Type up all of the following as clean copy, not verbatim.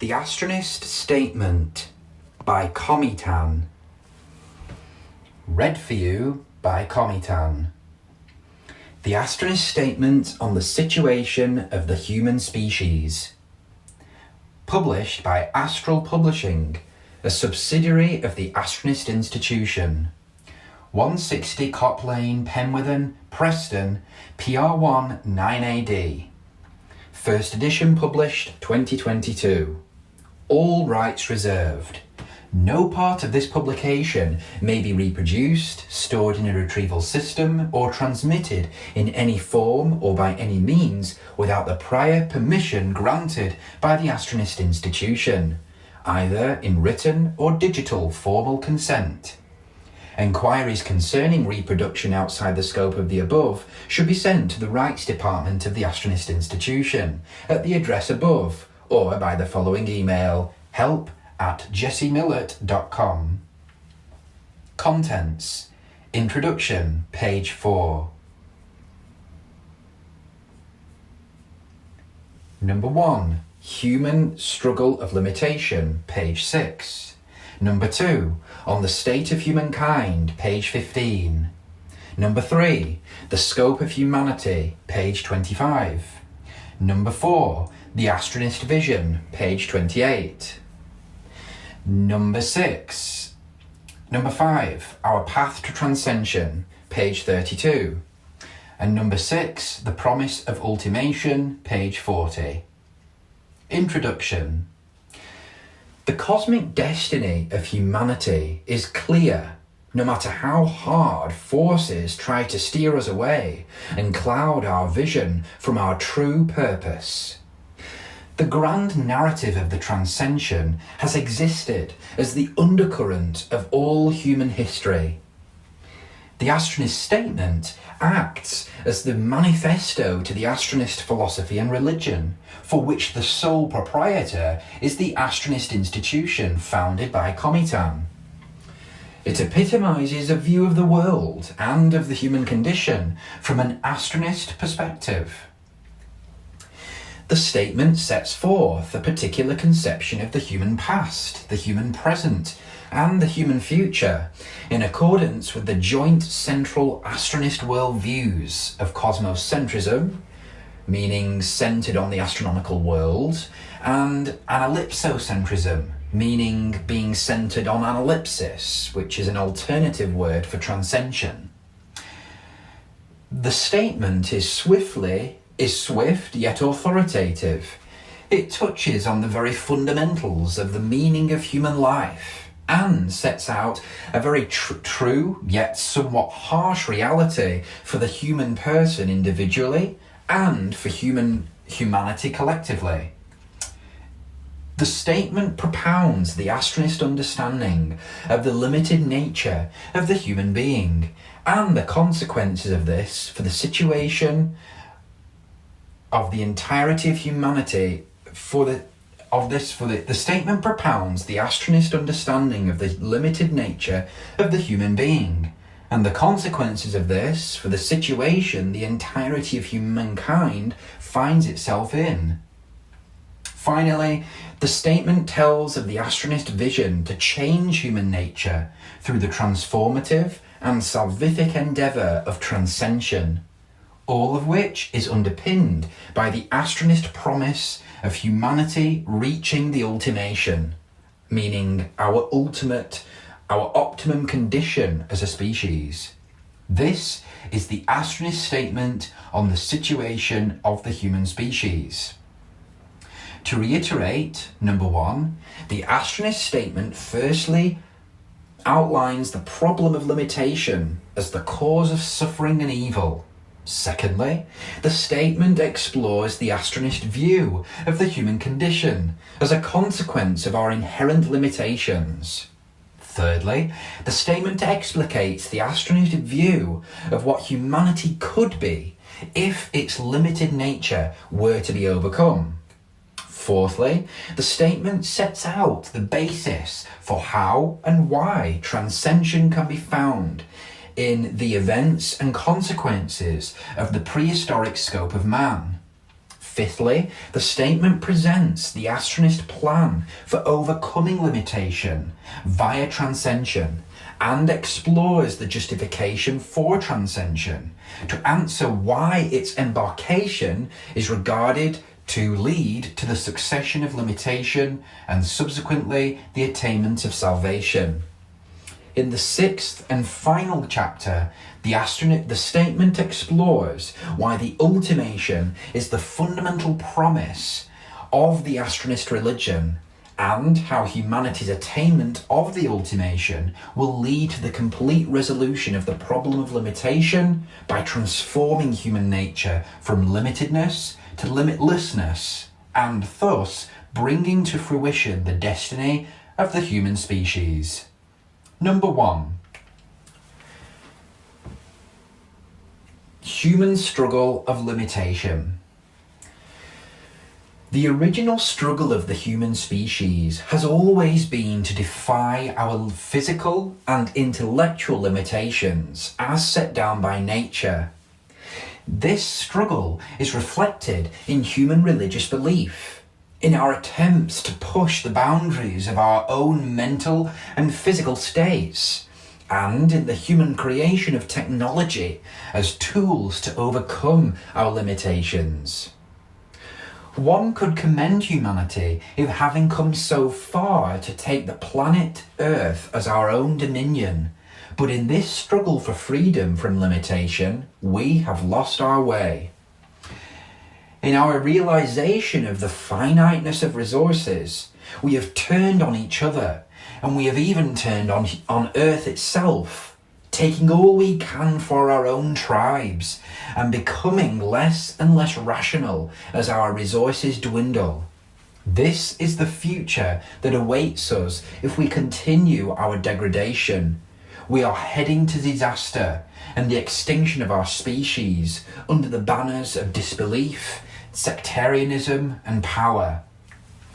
The Astronist Statement by Cometan. Read for you by Cometan. The Astronist Statement on the Situation of the Human Species. Published by Astral Publishing, a subsidiary of the Astronist Institution. 160 Cop Lane, Penwithen, Preston, PR1 9AD. First edition published 2022. All rights reserved. No part of this publication may be reproduced, stored in a retrieval system, or transmitted in any form or by any means without the prior permission granted by the Astronist Institution, either in written or digital formal consent. Enquiries concerning reproduction outside the scope of the above should be sent to the Rights Department of the Astronist Institution at the address above, or by the following email: help@jessiemillett.com. Contents. Introduction, page 4. Number 1. Human Struggle of Limitation, page 6. Number 2. On the State of Humankind, page 15. Number 3. The Scope of Humanity, page 25. Number 4. The Astronist Vision, page 28. Number 6. Number 5. Our Path to Transcension, page 32. And number 6. The Promise of Ultimation, page 40. Introduction. The cosmic destiny of humanity is clear, no matter how hard forces try to steer us away and cloud our vision from our true purpose. The grand narrative of the transcension has existed as the undercurrent of all human history. The Astronist Statement acts as the manifesto to the Astronist philosophy and religion, for which the sole proprietor is the Astronist Institution founded by Cometan. It epitomizes a view of the world and of the human condition from an Astronist perspective. The statement sets forth a particular conception of the human past, the human present, and the human future, in accordance with the joint central Astronist worldviews of cosmocentrism, meaning centred on the astronomical world, and analipsocentrism, meaning being centred on analipsis, which is an alternative word for transcension. The statement is swift yet authoritative. It touches on the very fundamentals of the meaning of human life and sets out a very true yet somewhat harsh reality for the human person individually and for humanity collectively. The statement propounds the Astronist understanding of the limited nature of the human being and the consequences of this for the situation of the entirety of humanity. The statement propounds the Astronist understanding of the limited nature of the human being and the consequences of this for the situation the entirety of humankind finds itself in. Finally, the statement tells of the Astronist vision to change human nature through the transformative and salvific endeavour of transcension, all of which is underpinned by the Astronist promise of humanity reaching the ultimation, meaning our optimum condition as a species. This is the Astronist Statement on the situation of the human species. To reiterate, number 1, the Astronist Statement firstly outlines the problem of limitation as the cause of suffering and evil. Secondly, the statement explores the Astronist view of the human condition as a consequence of our inherent limitations. Thirdly, the statement explicates the Astronist view of what humanity could be if its limited nature were to be overcome. Fourthly, the statement sets out the basis for how and why transcension can be found in the events and consequences of the prehistoric scope of man. Fifthly, the statement presents the Astronist plan for overcoming limitation via transcension and explores the justification for transcension to answer why its embarkation is regarded to lead to the succession of limitation and subsequently the attainment of salvation. In the sixth and final chapter, the statement explores why the ultimation is the fundamental promise of the Astronist religion and how humanity's attainment of the ultimation will lead to the complete resolution of the problem of limitation by transforming human nature from limitedness to limitlessness and thus bringing to fruition the destiny of the human species. Number 1. Human struggle of limitation. The original struggle of the human species has always been to defy our physical and intellectual limitations as set down by nature. This struggle is reflected in human religious belief, in our attempts to push the boundaries of our own mental and physical states, and in the human creation of technology as tools to overcome our limitations. One could commend humanity in having come so far to take the planet Earth as our own dominion, but in this struggle for freedom from limitation, we have lost our way. In our realization of the finiteness of resources, we have turned on each other, and we have even turned on Earth itself, taking all we can for our own tribes, and becoming less and less rational as our resources dwindle. This is the future that awaits us if we continue our degradation. We are heading to disaster and the extinction of our species under the banners of disbelief, sectarianism and power.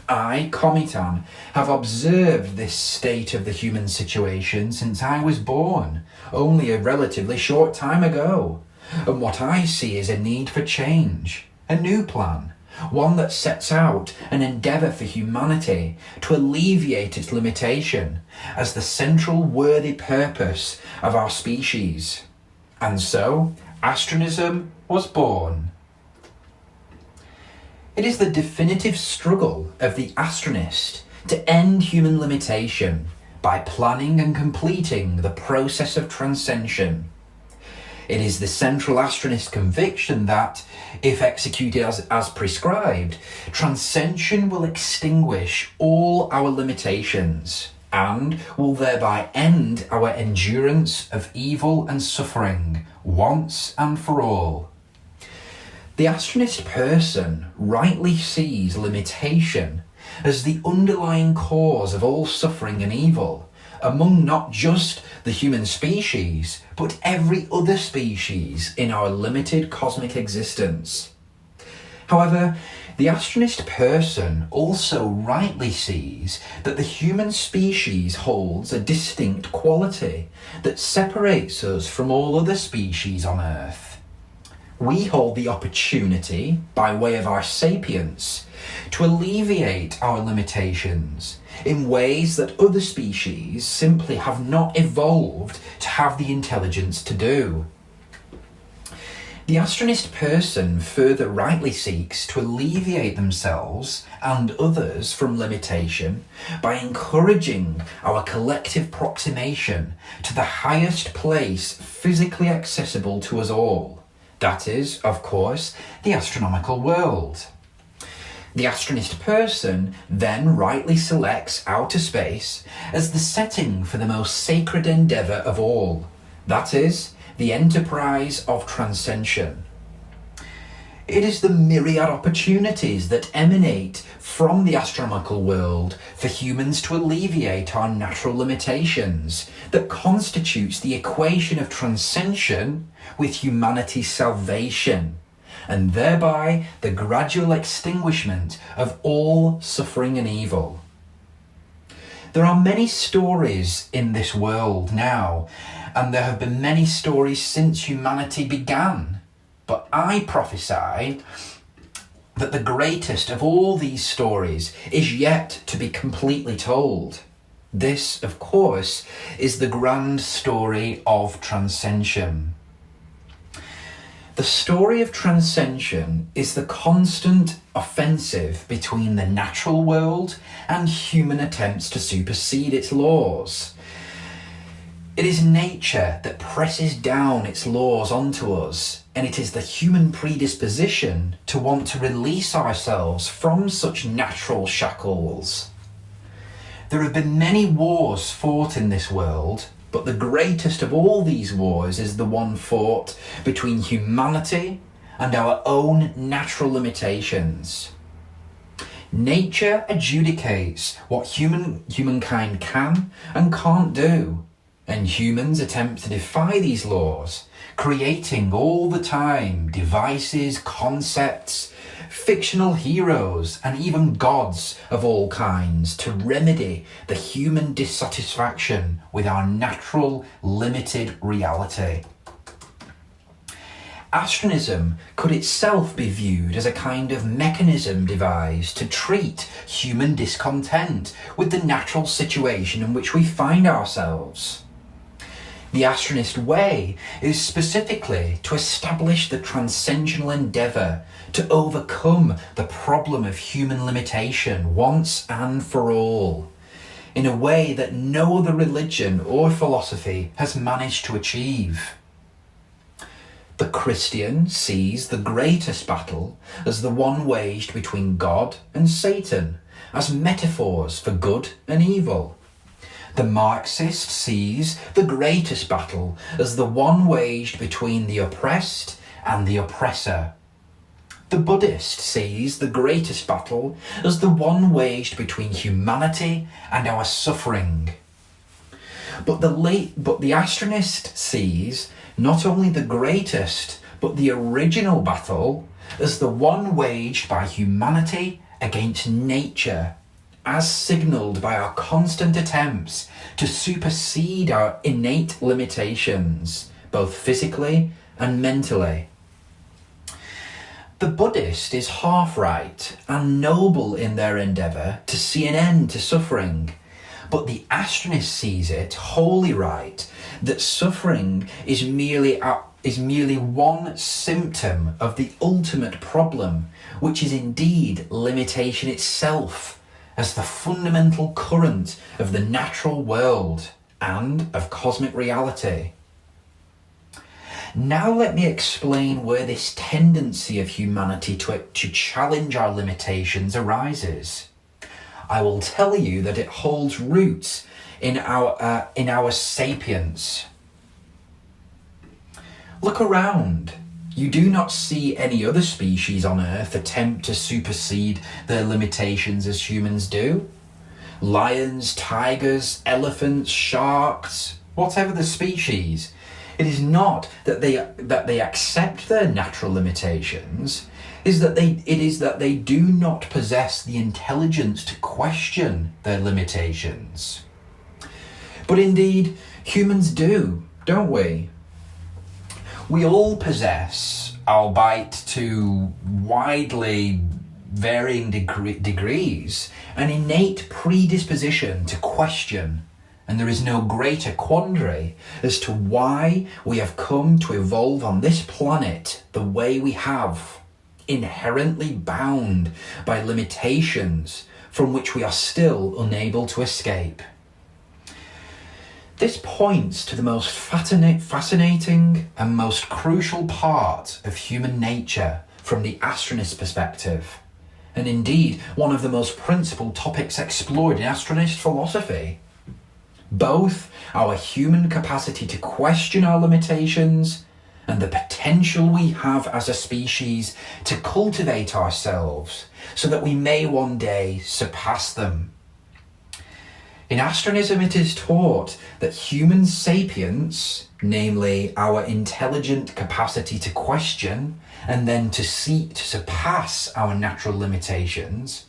I, Cometan, have observed this state of the human situation since I was born, only a relatively short time ago, and what I see is a need for change, a new plan, one that sets out an endeavour for humanity to alleviate its limitation as the central worthy purpose of our species. And so, Astronism was born. It is the definitive struggle of the Astronist to end human limitation by planning and completing the process of transcension. It is the central Astronist conviction that, if executed as prescribed, transcension will extinguish all our limitations and will thereby end our endurance of evil and suffering once and for all. The Astronist person rightly sees limitation as the underlying cause of all suffering and evil among not just the human species, but every other species in our limited cosmic existence. However, the Astronist person also rightly sees that the human species holds a distinct quality that separates us from all other species on Earth. We hold the opportunity, by way of our sapience, to alleviate our limitations in ways that other species simply have not evolved to have the intelligence to do. The Astronist person further rightly seeks to alleviate themselves and others from limitation by encouraging our collective proximation to the highest place physically accessible to us all. That is, of course, the astronomical world. The Astronist person then rightly selects outer space as the setting for the most sacred endeavour of all, that is, the enterprise of transcension. It is the myriad opportunities that emanate from the astronomical world for humans to alleviate our natural limitations that constitutes the equation of transcension with humanity's salvation, and thereby the gradual extinguishment of all suffering and evil. There are many stories in this world now, and there have been many stories since humanity began. But I prophesy that the greatest of all these stories is yet to be completely told. This, of course, is the grand story of transcension. The story of transcension is the constant offensive between the natural world and human attempts to supersede its laws. It is nature that presses down its laws onto us, and it is the human predisposition to want to release ourselves from such natural shackles. There have been many wars fought in this world, but the greatest of all these wars is the one fought between humanity and our own natural limitations. Nature adjudicates what humankind can and can't do, and humans attempt to defy these laws, creating all the time devices, concepts, fictional heroes, and even gods of all kinds to remedy the human dissatisfaction with our natural, limited reality. Astronism could itself be viewed as a kind of mechanism devised to treat human discontent with the natural situation in which we find ourselves. The Astronist way is specifically to establish the transcensional endeavour to overcome the problem of human limitation once and for all, in a way that no other religion or philosophy has managed to achieve. The Christian sees the greatest battle as the one waged between God and Satan, as metaphors for good and evil. The Marxist sees the greatest battle as the one waged between the oppressed and the oppressor. The Buddhist sees the greatest battle as the one waged between humanity and our suffering. But the Astronist sees not only the greatest, but the original battle as the one waged by humanity against nature, as signalled by our constant attempts to supersede our innate limitations, both physically and mentally. The Buddhist is half right and noble in their endeavour to see an end to suffering, but the Astronist sees it wholly right that suffering is merely one symptom of the ultimate problem, which is indeed limitation itself, as the fundamental current of the natural world and of cosmic reality. Now let me explain where this tendency of humanity to challenge our limitations arises. I will tell you that it holds roots in our sapience. Look around. You do not see any other species on Earth attempt to supersede their limitations as humans do. Lions, tigers, elephants, sharks, whatever the species, it is not that they accept their natural limitations. It is that they do not possess the intelligence to question their limitations. But indeed, humans do, don't we? We all possess, albeit to widely varying degrees, an innate predisposition to question, and there is no greater quandary as to why we have come to evolve on this planet the way we have, inherently bound by limitations from which we are still unable to escape. This points to the most fascinating and most crucial part of human nature from the Astronist perspective, and indeed one of the most principal topics explored in Astronist philosophy. Both our human capacity to question our limitations and the potential we have as a species to cultivate ourselves so that we may one day surpass them. In Astronism, it is taught that human sapience, namely our intelligent capacity to question and then to seek to surpass our natural limitations,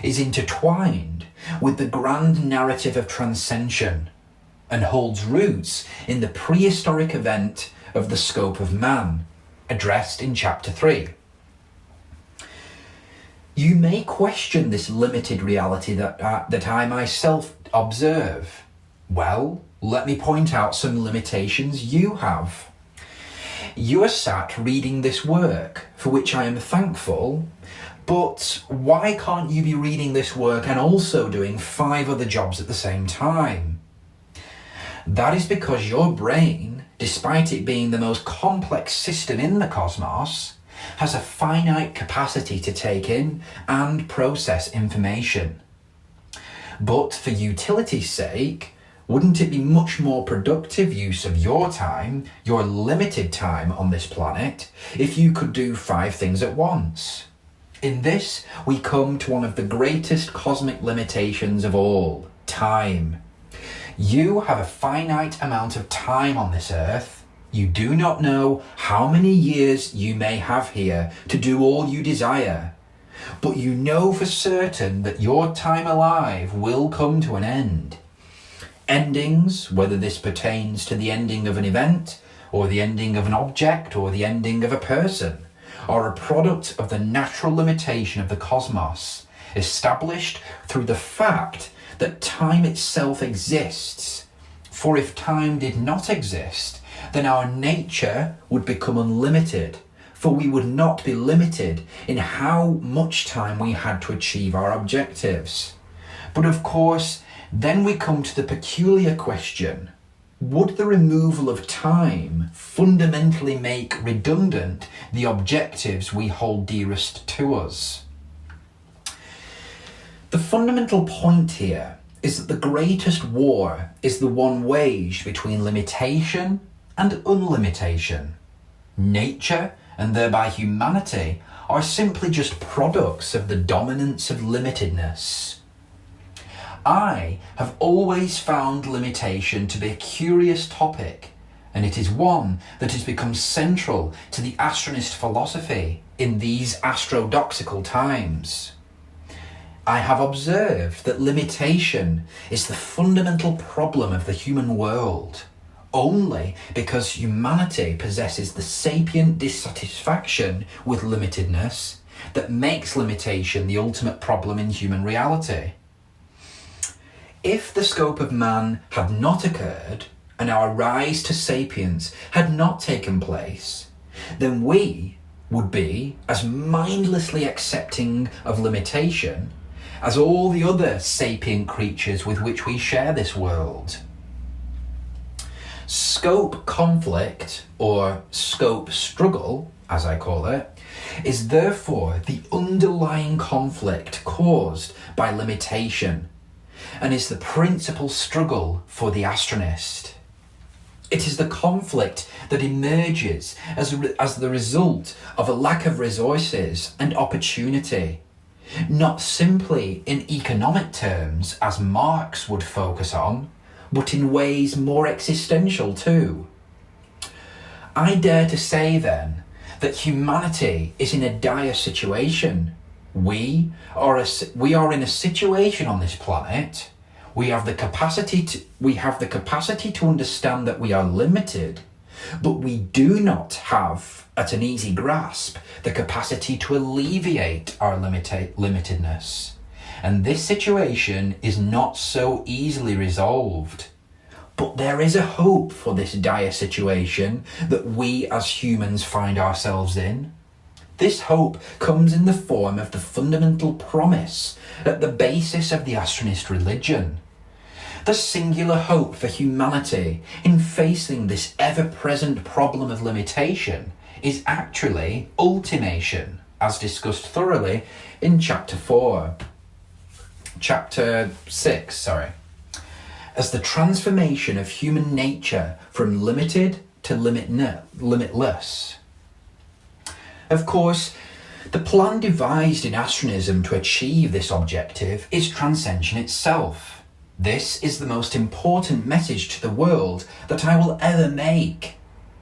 is intertwined with the grand narrative of transcension and holds roots in the prehistoric event of the scope of man, addressed in Chapter 3. You may question this limited reality that I myself observe. Well, let me point out some limitations you have. You are sat reading this work, for which I am thankful, but why can't you be reading this work and also doing 5 other jobs at the same time? That is because your brain, despite it being the most complex system in the cosmos, has a finite capacity to take in and process information. But for utility's sake, wouldn't it be much more productive use of your time, your limited time on this planet, if you could do 5 things at once? In this, we come to one of the greatest cosmic limitations of all, time. You have a finite amount of time on this earth. You do not know how many years you may have here to do all you desire, but you know for certain that your time alive will come to an end. Endings, whether this pertains to the ending of an event, or the ending of an object, or the ending of a person, are a product of the natural limitation of the cosmos, established through the fact that time itself exists. For if time did not exist, then our nature would become unlimited, for we would not be limited in how much time we had to achieve our objectives. But of course, then we come to the peculiar question: would the removal of time fundamentally make redundant the objectives we hold dearest to us? The fundamental point here is that the greatest war is the one waged between limitation and unlimitation. Nature, and thereby humanity, are simply just products of the dominance of limitedness. I have always found limitation to be a curious topic, and it is one that has become central to the Astronist philosophy in these astrodoxical times. I have observed that limitation is the fundamental problem of the human world, only because humanity possesses the sapient dissatisfaction with limitedness that makes limitation the ultimate problem in human reality. If the scope of man had not occurred, and our rise to sapience had not taken place, then we would be as mindlessly accepting of limitation as all the other sapient creatures with which we share this world. Scope conflict, or scope struggle, as I call it, is therefore the underlying conflict caused by limitation, and is the principal struggle for the Astronist. It is the conflict that emerges as the result of a lack of resources and opportunity, not simply in economic terms, as Marx would focus on, but in ways more existential too. I dare to say then that humanity is in a dire situation. We are in a situation on this planet. We have the capacity to understand that we are limited, but we do not have, at an easy grasp, the capacity to alleviate our limitedness. And this situation is not so easily resolved. But there is a hope for this dire situation that we as humans find ourselves in. This hope comes in the form of the fundamental promise at the basis of the Astronist religion. The singular hope for humanity in facing this ever-present problem of limitation is actually ultimation, as discussed thoroughly in chapter 6, as the transformation of human nature from limited to limitless. Of course, the plan devised in Astronism to achieve this objective is transcension itself. This is the most important message to the world that I will ever make.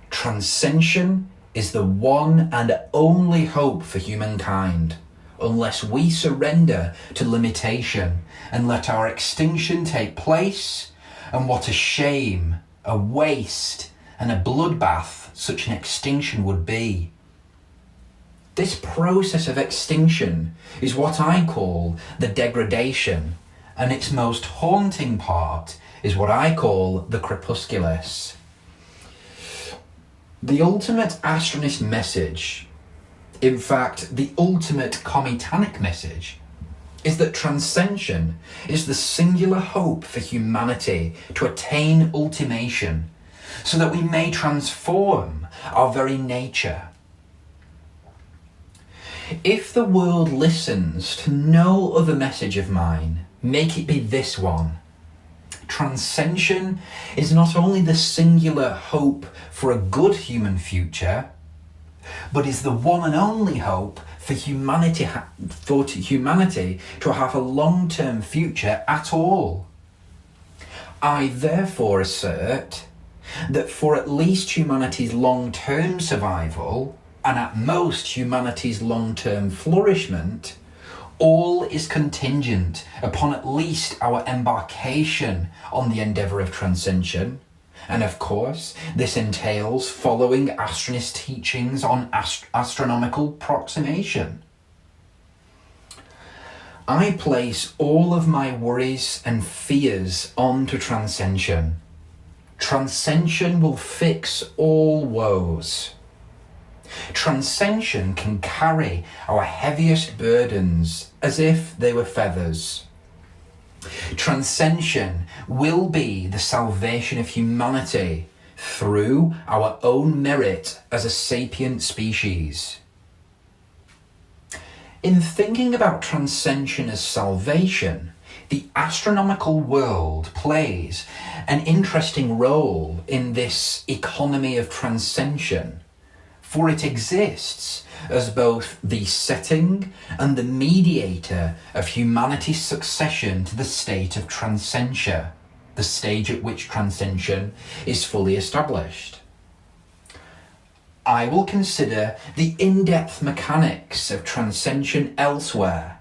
Transcension is the one and only hope for humankind, unless we surrender to limitation and let our extinction take place. And what a shame, a waste, and a bloodbath such an extinction would be. This process of extinction is what I call the degradation, and its most haunting part is what I call the crepusculus. The ultimate Astronist message, in fact, the ultimate Cometanic message, is that transcension is the singular hope for humanity to attain ultimation, so that we may transform our very nature. If the world listens to no other message of mine, make it be this one. Transcension is not only the singular hope for a good human future, but is the one and only hope for humanity to have a long-term future at all. I therefore assert that for at least humanity's long-term survival, and at most humanity's long-term flourishment, all is contingent upon at least our embarkation on the endeavour of transcension. And of course, this entails following Astronist teachings on astronomical approximation. I place all of my worries and fears onto transcension. Transcension will fix all woes. Transcension can carry our heaviest burdens as if they were feathers. Transcension will be the salvation of humanity through our own merit as a sapient species. In thinking about transcension as salvation, the astronomical world plays an interesting role in this economy of transcension, for it exists as both the setting and the mediator of humanity's succession to the state of transcension, the stage at which transcension is fully established. I will consider the in-depth mechanics of transcension elsewhere,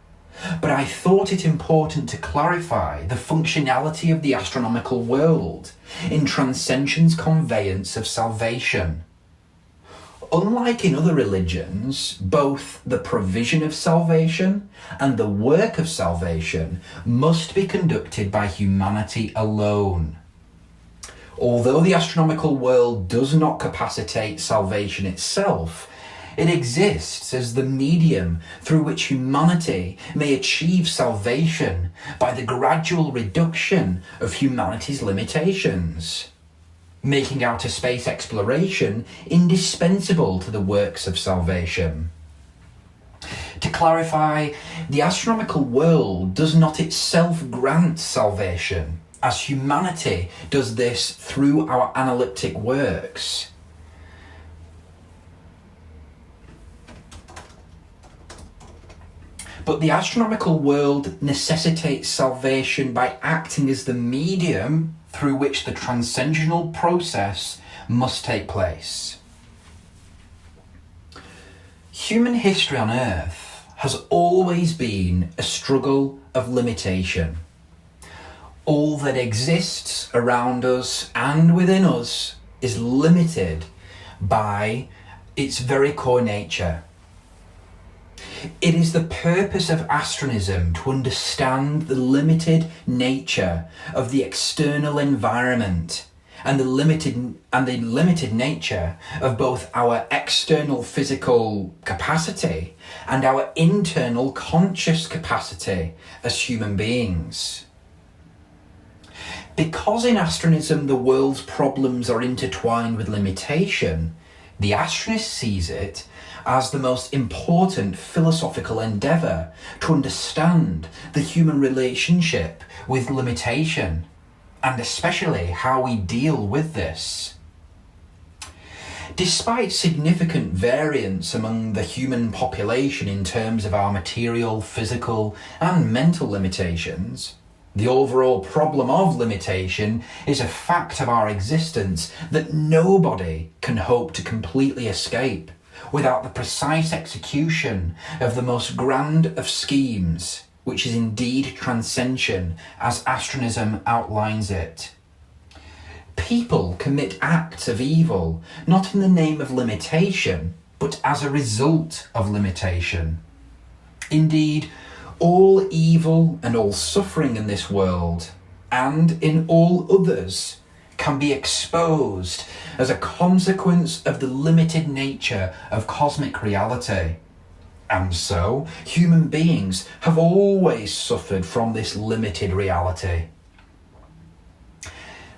but I thought it important to clarify the functionality of the astronomical world in transcension's conveyance of salvation. Unlike in other religions, both the provision of salvation and the work of salvation must be conducted by humanity alone. Although the astronomical world does not capacitate salvation itself, it exists as the medium through which humanity may achieve salvation by the gradual reduction of humanity's limitations, making outer space exploration indispensable to the works of salvation. To clarify, the astronomical world does not itself grant salvation, as humanity does this through our analytic works. But the astronomical world necessitates salvation by acting as the medium through which the transcensional process must take place. Human history on Earth has always been a struggle of limitation. All that exists around us and within us is limited by its very core nature. It is the purpose of Astronism to understand the limited nature of the external environment and the limited nature of both our external physical capacity and our internal conscious capacity as human beings. Because in Astronism the world's problems are intertwined with limitation, the Astronist sees it as the most important philosophical endeavour to understand the human relationship with limitation, and especially how we deal with this. Despite significant variance among the human population in terms of our material, physical, and mental limitations, the overall problem of limitation is a fact of our existence that nobody can hope to completely escape without the precise execution of the most grand of schemes, which is indeed transcension, as Astronism outlines it. People commit acts of evil, not in the name of limitation, but as a result of limitation. Indeed, all evil and all suffering in this world, and in all others, can be exposed as a consequence of the limited nature of cosmic reality. And so, human beings have always suffered from this limited reality.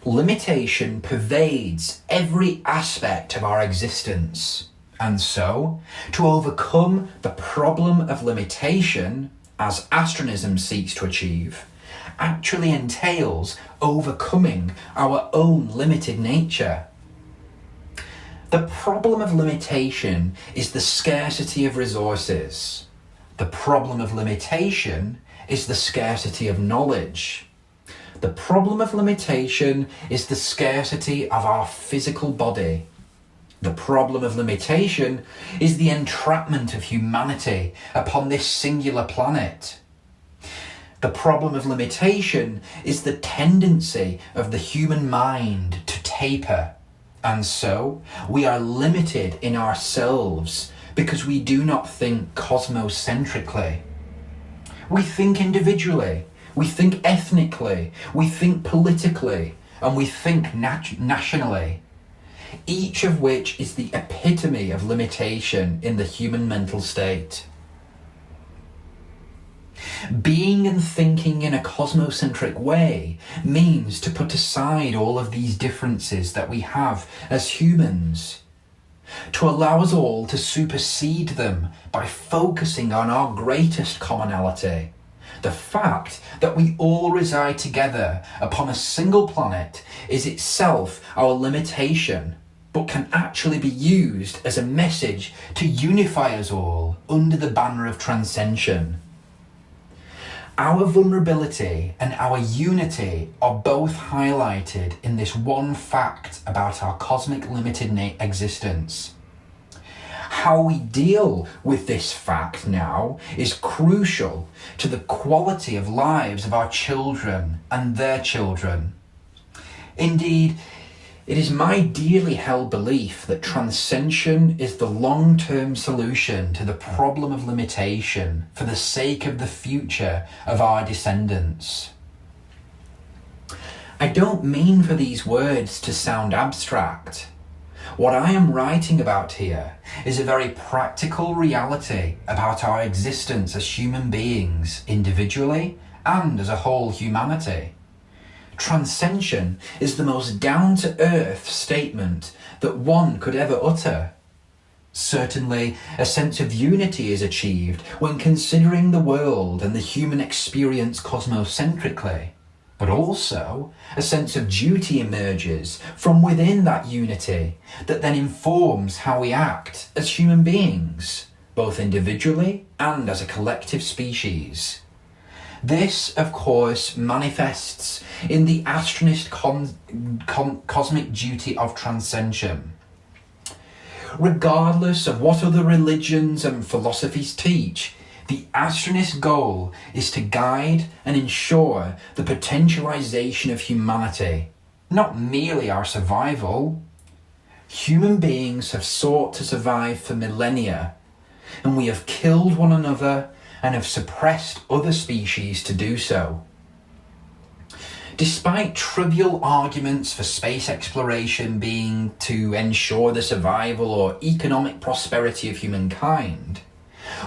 Limitation pervades every aspect of our existence. And so, to overcome the problem of limitation, as Astronism seeks to achieve, actually entails overcoming our own limited nature. The problem of limitation is the scarcity of resources. The problem of limitation is the scarcity of knowledge. The problem of limitation is the scarcity of our physical body. The problem of limitation is the entrapment of humanity upon this singular planet. The problem of limitation is the tendency of the human mind to taper, and so we are limited in ourselves because we do not think cosmocentrically. We think individually, we think ethnically, we think politically, and we think nationally, each of which is the epitome of limitation in the human mental state. Being and thinking in a cosmocentric way means to put aside all of these differences that we have as humans, to allow us all to supersede them by focusing on our greatest commonality, the fact that we all reside together upon a single planet is itself our limitation, but can actually be used as a message to unify us all under the banner of transcension. Our vulnerability and our unity are both highlighted in this one fact about our cosmic limited existence. How we deal with this fact now is crucial to the quality of lives of our children and their children. Indeed, it is my dearly held belief that transcension is the long-term solution to the problem of limitation for the sake of the future of our descendants. I don't mean for these words to sound abstract. What I am writing about here is a very practical reality about our existence as human beings, individually and as a whole humanity. Transcension is the most down-to-earth statement that one could ever utter. Certainly, a sense of unity is achieved when considering the world and the human experience cosmocentrically, but also a sense of duty emerges from within that unity that then informs how we act as human beings, both individually and as a collective species. This, of course, manifests in the Astronist cosmic duty of transcension. Regardless of what other religions and philosophies teach, the Astronist goal is to guide and ensure the potentialization of humanity, not merely our survival. Human beings have sought to survive for millennia, and we have killed one another and have suppressed other species to do so. Despite trivial arguments for space exploration being to ensure the survival or economic prosperity of humankind,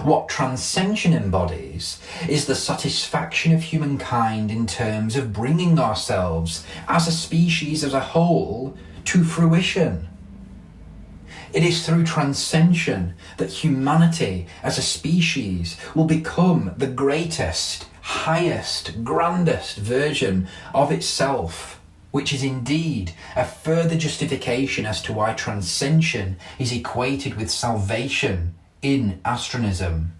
what transcension embodies is the satisfaction of humankind in terms of bringing ourselves as a species as a whole to fruition. It is through transcension that humanity as a species will become the greatest, highest, grandest version of itself, which is indeed a further justification as to why transcension is equated with salvation in Astronism.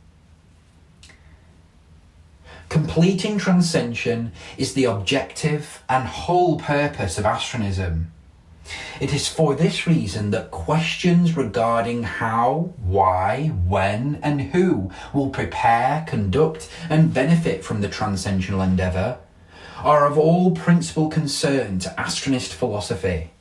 Completing transcension is the objective and whole purpose of Astronism. It is for this reason that questions regarding how, why, when, and who will prepare, conduct, and benefit from the transcensional endeavour are of all principal concern to Astronist philosophy.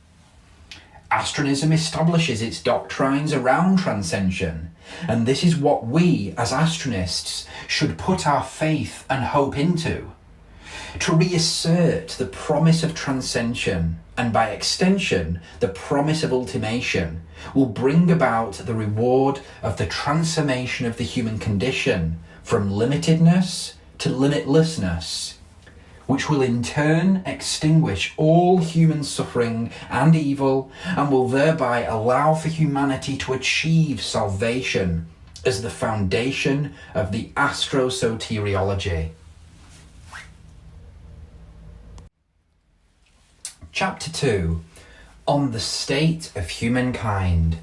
Astronism establishes its doctrines around transcension, and this is what we, as Astronists, should put our faith and hope into. To reassert the promise of transcension, and by extension, the promise of ultimation, will bring about the reward of the transformation of the human condition from limitedness to limitlessness, which will in turn extinguish all human suffering and evil, and will thereby allow for humanity to achieve salvation as the foundation of the astrosoteriology. Chapter 2, on the state of humankind.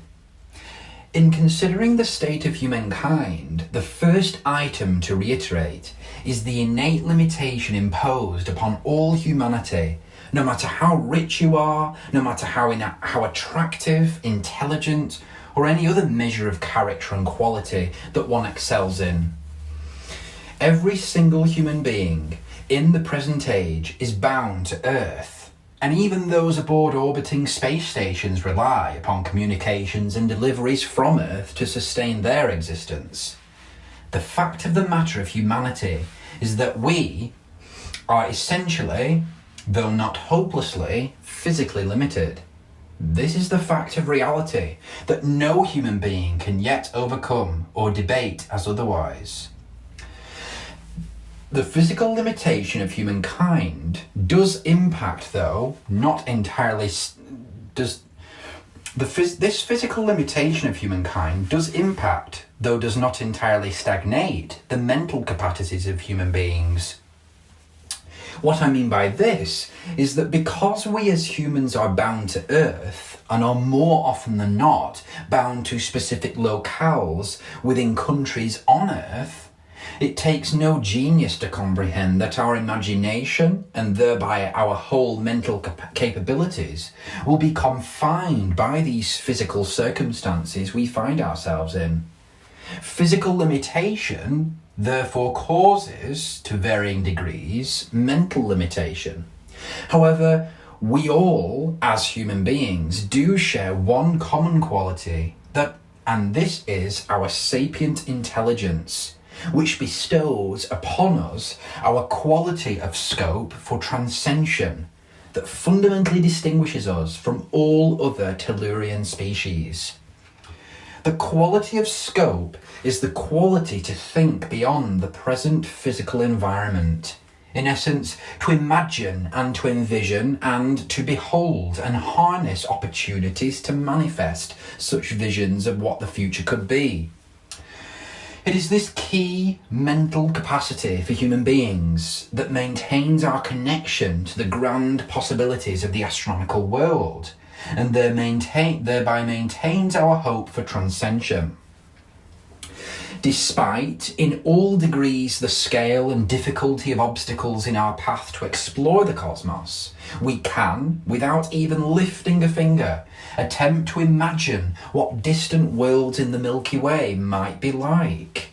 In considering the state of humankind, the first item to reiterate is the innate limitation imposed upon all humanity, no matter how rich you are, no matter how attractive, intelligent, or any other measure of character and quality that one excels in. Every single human being in the present age is bound to Earth, and even those aboard orbiting space stations rely upon communications and deliveries from Earth to sustain their existence. The fact of the matter of humanity is that we are essentially, though not hopelessly, physically limited. This is the fact of reality that no human being can yet overcome or debate as otherwise. The physical limitation of humankind does impact, though not entirely, this physical limitation of humankind does impact, though does not entirely stagnate, the mental capacities of human beings. What I mean by this is that because we as humans are bound to Earth, and are more often than not bound to specific locales within countries on Earth, it takes no genius to comprehend that our imagination, and thereby our whole mental capabilities, will be confined by these physical circumstances we find ourselves in. Physical limitation, therefore, causes, to varying degrees, mental limitation. However, we all, as human beings, do share one common quality, and this is our sapient intelligence, which bestows upon us our quality of scope for transcension that fundamentally distinguishes us from all other Tellurian species. The quality of scope is the quality to think beyond the present physical environment. In essence, to imagine and to envision and to behold and harness opportunities to manifest such visions of what the future could be. It is this key mental capacity for human beings that maintains our connection to the grand possibilities of the astronomical world, and thereby maintains our hope for transcension. Despite, in all degrees, the scale and difficulty of obstacles in our path to explore the cosmos, we can, without even lifting a finger, attempt to imagine what distant worlds in the Milky Way might be like.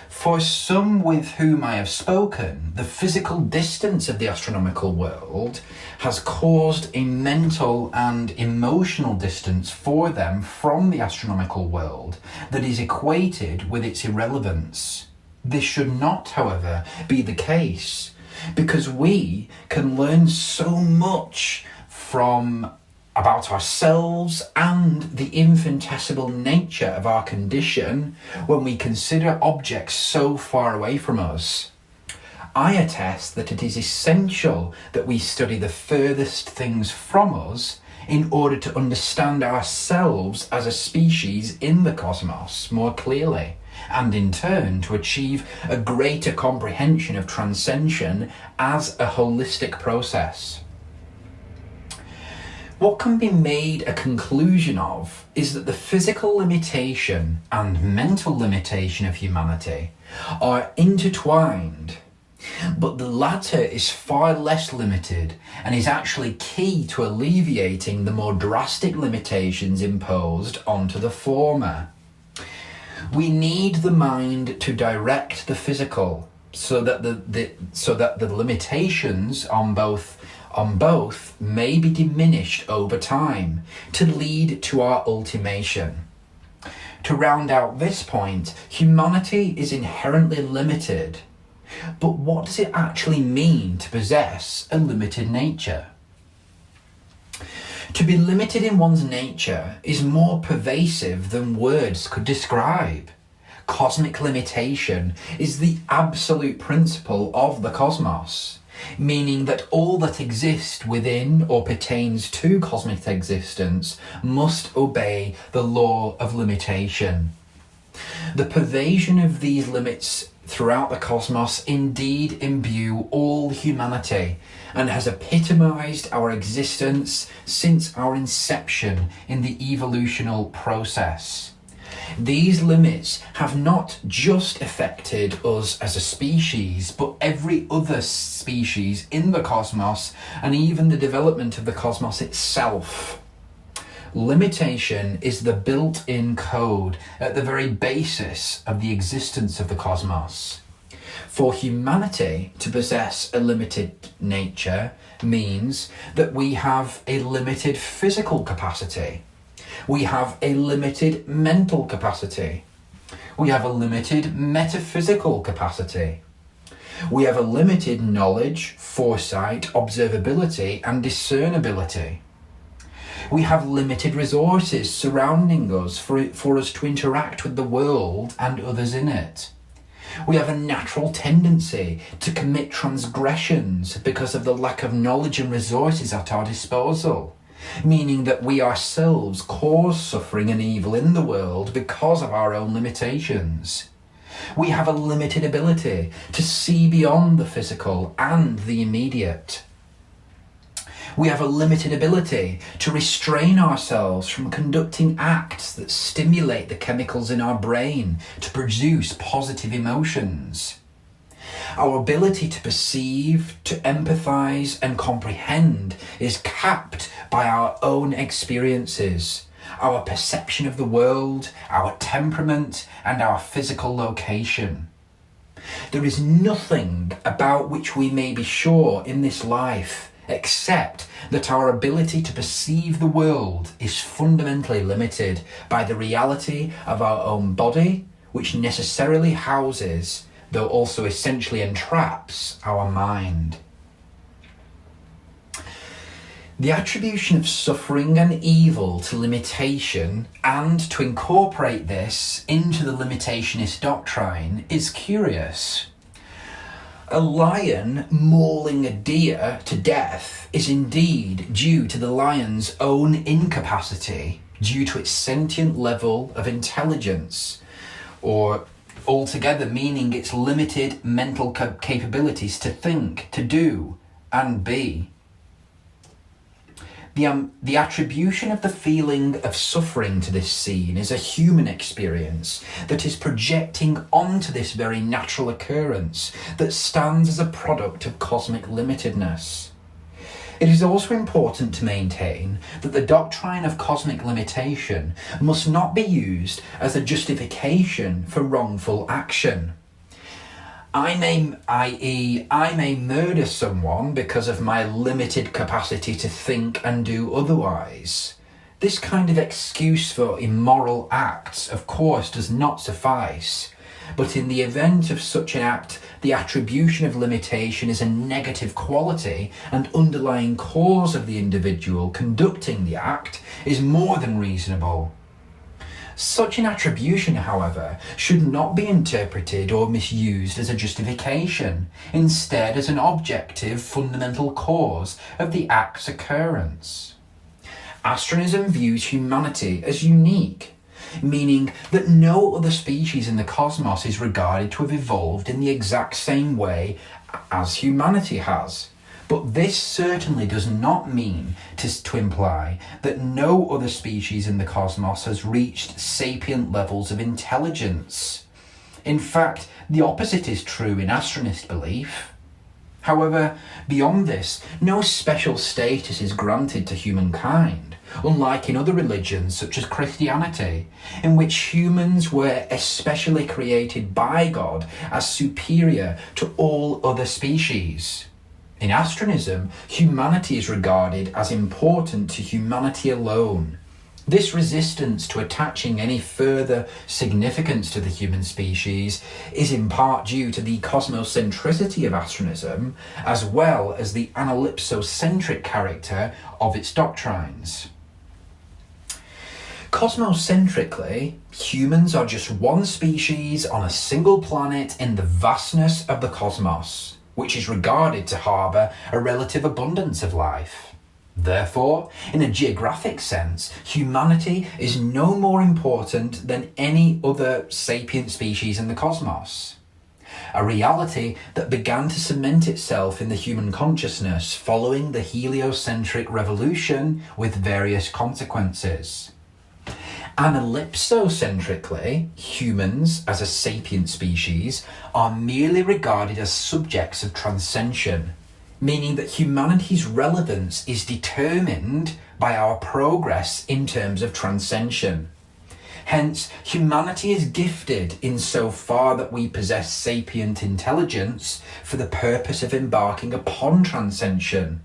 For some with whom I have spoken, the physical distance of the astronomical world has caused a mental and emotional distance for them from the astronomical world that is equated with its irrelevance. This should not, however, be the case, because we can learn so much about ourselves and the infinitesimal nature of our condition when we consider objects so far away from us. I attest that it is essential that we study the furthest things from us in order to understand ourselves as a species in the cosmos more clearly, and in turn to achieve a greater comprehension of transcension as a holistic process. What can be made a conclusion of is that the physical limitation and mental limitation of humanity are intertwined, but the latter is far less limited and is actually key to alleviating the more drastic limitations imposed onto the former. We need the mind to direct the physical so that the limitations on both on both may be diminished over time to lead to our ultimation. To round out this point, humanity is inherently limited. But what does it actually mean to possess a limited nature? To be limited in one's nature is more pervasive than words could describe. Cosmic limitation is the absolute principle of the cosmos, meaning that all that exists within or pertains to cosmic existence must obey the law of limitation. The pervasion of these limits throughout the cosmos indeed imbue all humanity and has epitomised our existence since our inception in the evolutional process. These limits have not just affected us as a species, but every other species in the cosmos and even the development of the cosmos itself. Limitation is the built-in code at the very basis of the existence of the cosmos. For humanity to possess a limited nature means that we have a limited physical capacity. We have a limited mental capacity. We have a limited metaphysical capacity. We have a limited knowledge, foresight, observability, and discernibility. We have limited resources surrounding us for us to interact with the world and others in it. We have a natural tendency to commit transgressions because of the lack of knowledge and resources at our disposal, meaning that we ourselves cause suffering and evil in the world because of our own limitations. We have a limited ability to see beyond the physical and the immediate. We have a limited ability to restrain ourselves from conducting acts that stimulate the chemicals in our brain to produce positive emotions. Our ability to perceive, to empathise and comprehend is capped by our own experiences, our perception of the world, our temperament and our physical location. There is nothing about which we may be sure in this life except that our ability to perceive the world is fundamentally limited by the reality of our own body, which necessarily houses, though also essentially entraps, our mind. The attribution of suffering and evil to limitation and to incorporate this into the limitationist doctrine is curious. A lion mauling a deer to death is indeed due to the lion's own incapacity, due to its sentient level of intelligence, or altogether meaning its limited mental capabilities to think, to do, and be. The attribution of the feeling of suffering to this scene is a human experience that is projecting onto this very natural occurrence that stands as a product of cosmic limitedness. It is also important to maintain that the doctrine of cosmic limitation must not be used as a justification for wrongful action. I may murder someone because of my limited capacity to think and do otherwise. This kind of excuse for immoral acts, of course, does not suffice. But in the event of such an act, the attribution of limitation is a negative quality and underlying cause of the individual conducting the act is more than reasonable. Such an attribution, however, should not be interpreted or misused as a justification, instead as an objective, fundamental cause of the act's occurrence. Astronism views humanity as unique, meaning that no other species in the cosmos is regarded to have evolved in the exact same way as humanity has. But this certainly does not mean to imply that no other species in the cosmos has reached sapient levels of intelligence. In fact, the opposite is true in Astronist belief. However, beyond this, no special status is granted to humankind, unlike in other religions such as Christianity, in which humans were especially created by God as superior to all other species. In Astronism, humanity is regarded as important to humanity alone. This resistance to attaching any further significance to the human species is in part due to the cosmocentricity of Astronism, as well as the analipsocentric character of its doctrines. Cosmocentrically, humans are just one species on a single planet in the vastness of the cosmos, which is regarded to harbour a relative abundance of life. Therefore, in a geographic sense, humanity is no more important than any other sapient species in the cosmos. A reality that began to cement itself in the human consciousness following the heliocentric revolution with various consequences. Analipsocentrically, humans as a sapient species are merely regarded as subjects of transcension, meaning that humanity's relevance is determined by our progress in terms of transcension. Hence, humanity is gifted insofar that we possess sapient intelligence for the purpose of embarking upon transcension.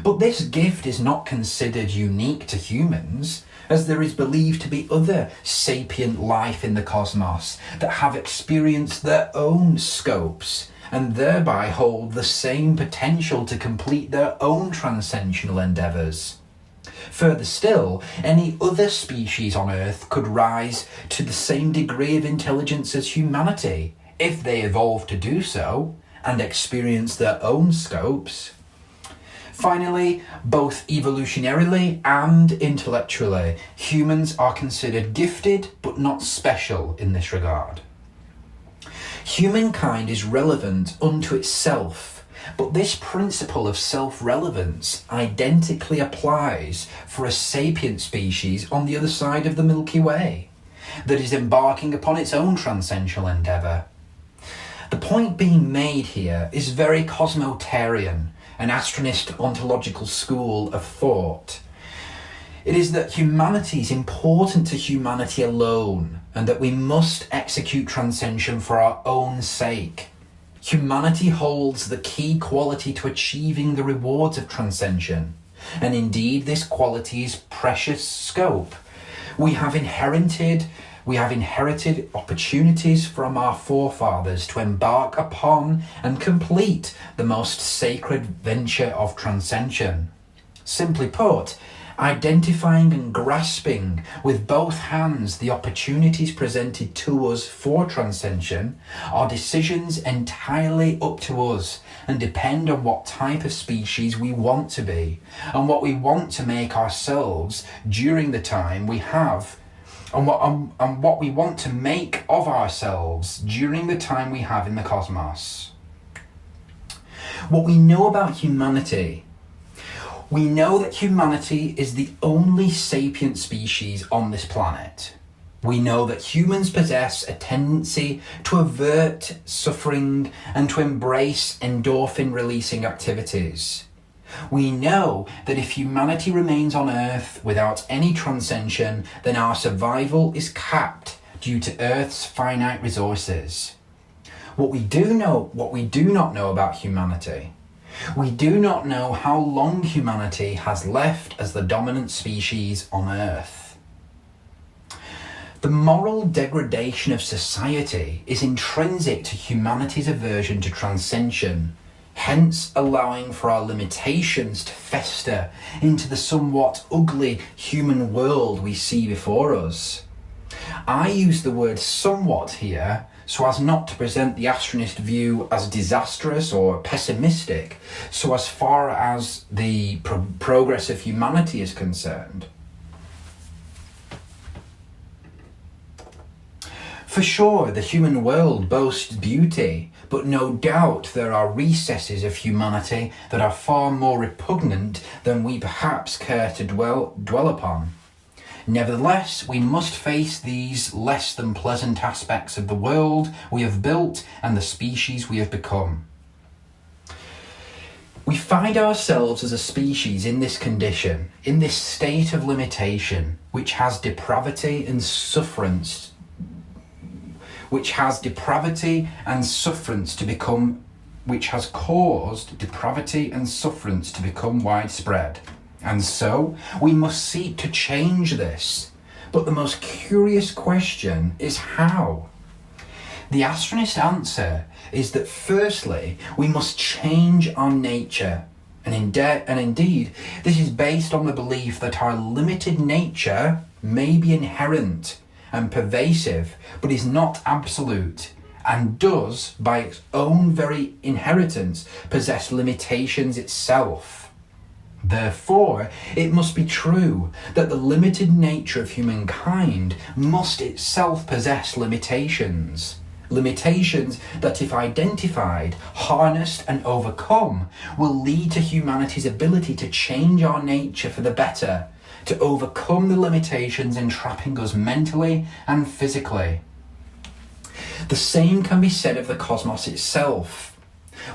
But this gift is not considered unique to humans, as there is believed to be other sapient life in the cosmos that have experienced their own scopes and thereby hold the same potential to complete their own transcensional endeavours. Further still, any other species on Earth could rise to the same degree of intelligence as humanity, if they evolved to do so, and experience their own scopes. Finally, both evolutionarily and intellectually, humans are considered gifted but not special in this regard. Humankind is relevant unto itself, but this principle of self-relevance identically applies for a sapient species on the other side of the Milky Way, that is embarking upon its own transcensional endeavour. The point being made here is very cosmotarian, an Astronist ontological school of thought. It is that humanity is important to humanity alone, and that we must execute transcension for our own sake. Humanity holds the key quality to achieving the rewards of transcension, and indeed this quality is precious scope. We have inherited opportunities from our forefathers to embark upon and complete the most sacred venture of transcension. Simply put, identifying and grasping with both hands the opportunities presented to us for transcension are decisions entirely up to us and depend on what type of species we want to be and what we want to make ourselves during the time we have, and what we want to make of ourselves during the time we have in the cosmos. What we know about humanity: we know that humanity is the only sapient species on this planet. We know that humans possess a tendency to avert suffering and to embrace endorphin-releasing activities. We know that if humanity remains on Earth without any transcension, then our survival is capped due to Earth's finite resources. What we do not know about humanity: we do not know how long humanity has left as the dominant species on Earth. The moral degradation of society is intrinsic to humanity's aversion to transcension, hence allowing for our limitations to fester into the somewhat ugly human world we see before us. I use the word somewhat here so as not to present the Astronist view as disastrous or pessimistic, so as far as the progress of humanity is concerned. For sure, the human world boasts beauty, but no doubt there are recesses of humanity that are far more repugnant than we perhaps care to dwell upon. Nevertheless, we must face these less than pleasant aspects of the world we have built and the species we have become. We find ourselves as a species in this condition, in this state of limitation, which has depravity and sufferance to become which has caused depravity and sufferance to become widespread. And so we must seek to change this. But the most curious question is how? The Astronist answer is that firstly, we must change our nature. And indeed, this is based on the belief that our limited nature may be inherent and pervasive, but is not absolute, and does, by its own very inheritance, possess limitations itself. Therefore, it must be true that the limited nature of humankind must itself possess limitations. Limitations that, if identified, harnessed and overcome, will lead to humanity's ability to change our nature for the better, to overcome the limitations entrapping us mentally and physically. The same can be said of the cosmos itself.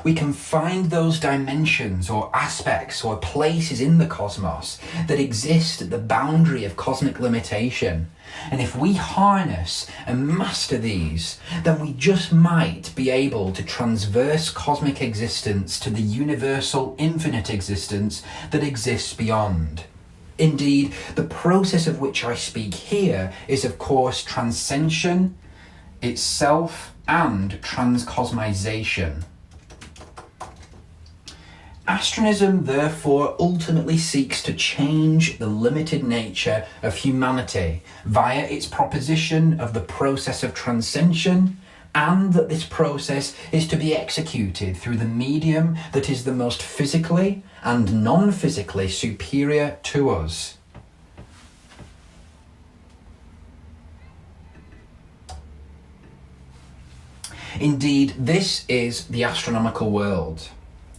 We can find those dimensions or aspects or places in the cosmos that exist at the boundary of cosmic limitation. And if we harness and master these, then we just might be able to transverse cosmic existence to the universal infinite existence that exists beyond. Indeed, the process of which I speak here is of course transcension itself and transcosmization. Astronism therefore ultimately seeks to change the limited nature of humanity via its proposition of the process of transcension, and that this process is to be executed through the medium that is the most physically and non-physically superior to us. Indeed, this is the astronomical world.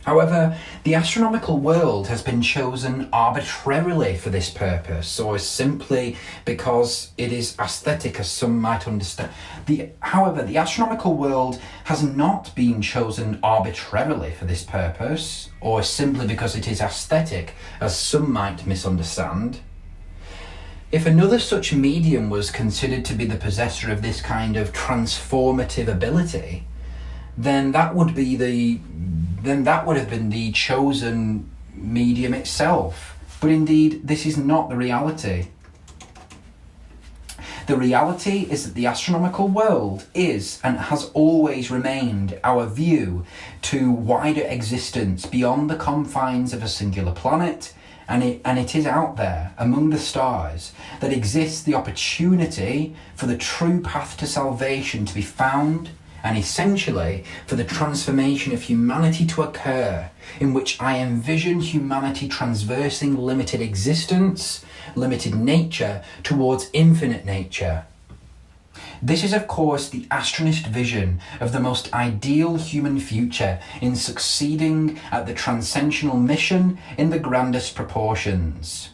However, the astronomical world has been chosen arbitrarily for this purpose, or simply because it is aesthetic, as some might understand. However, the astronomical world has not been chosen arbitrarily for this purpose, or simply because it is aesthetic, as some might misunderstand. If another such medium was considered to be the possessor of this kind of transformative ability, then that would have been the chosen medium itself. But indeed, this is not the reality. The reality is that the astronomical world is and has always remained our view to wider existence beyond the confines of a singular planet, and it is out there among the stars that exists the opportunity for the true path to salvation to be found, and essentially for the transformation of humanity to occur, in which I envision humanity transversing limited existence, limited nature, towards infinite nature. This is of course the Astronist vision of the most ideal human future in succeeding at the transcensional mission in the grandest proportions.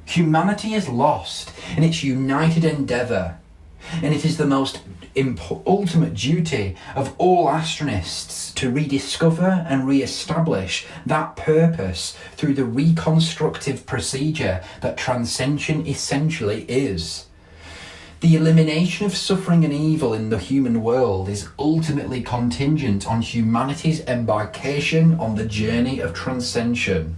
Humanity is lost in its united endeavour, and it is the most ultimate duty of all Astronists to rediscover and re-establish that purpose through the reconstructive procedure that transcension essentially is. The elimination of suffering and evil in the human world is ultimately contingent on humanity's embarkation on the journey of transcension.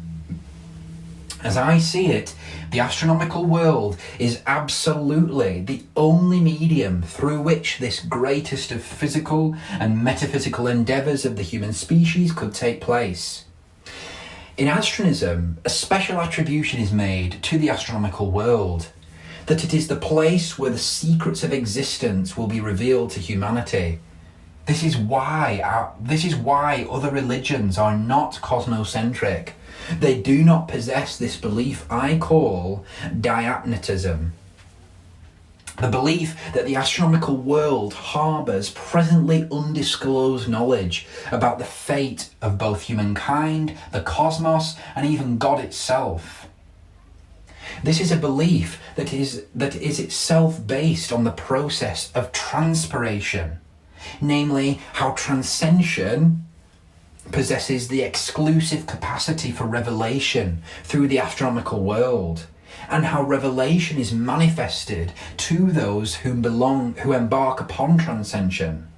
As I see it, the astronomical world is absolutely the only medium through which this greatest of physical and metaphysical endeavours of the human species could take place. In Astronism, a special attribution is made to the astronomical world, that it is the place where the secrets of existence will be revealed to humanity. This is why other religions are not cosmocentric. They do not possess this belief I call diapnetism. The belief that the astronomical world harbours presently undisclosed knowledge about the fate of both humankind, the cosmos, and even God itself. This is a belief that is itself based on the process of transpiration, namely how transcension possesses the exclusive capacity for revelation through the astronomical world, and how revelation is manifested to those who embark upon transcension.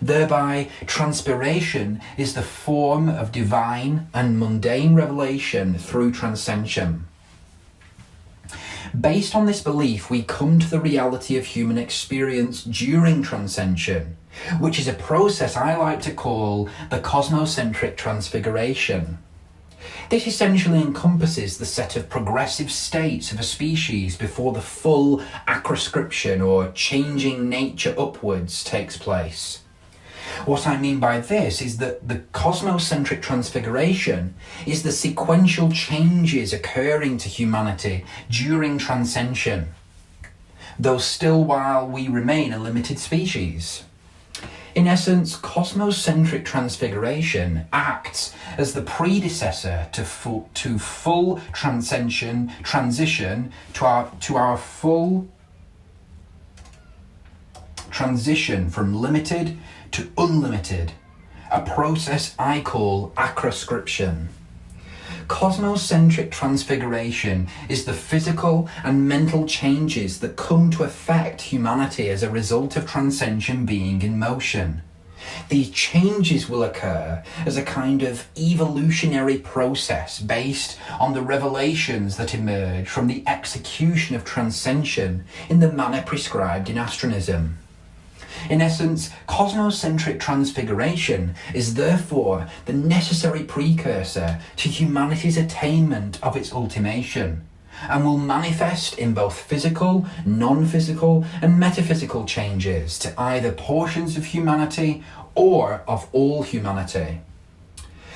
Thereby, transpiration is the form of divine and mundane revelation through transcension. Based on this belief, we come to the reality of human experience during transcension, which is a process I like to call the cosmocentric transfiguration. This essentially encompasses the set of progressive states of a species before the full accrescription or changing nature upwards takes place. What I mean by this is that the cosmocentric transfiguration is the sequential changes occurring to humanity during transcension, though still while we remain a limited species. In essence, cosmocentric transfiguration acts as the predecessor to full transition to our full transition from limited to unlimited, a process I call accrescription. Cosmocentric transfiguration is the physical and mental changes that come to affect humanity as a result of transcension being in motion. These changes will occur as a kind of evolutionary process based on the revelations that emerge from the execution of transcension in the manner prescribed in Astronism. In essence, cosmocentric transfiguration is therefore the necessary precursor to humanity's attainment of its ultimation, and will manifest in both physical, non-physical, and metaphysical changes to either portions of humanity or of all humanity.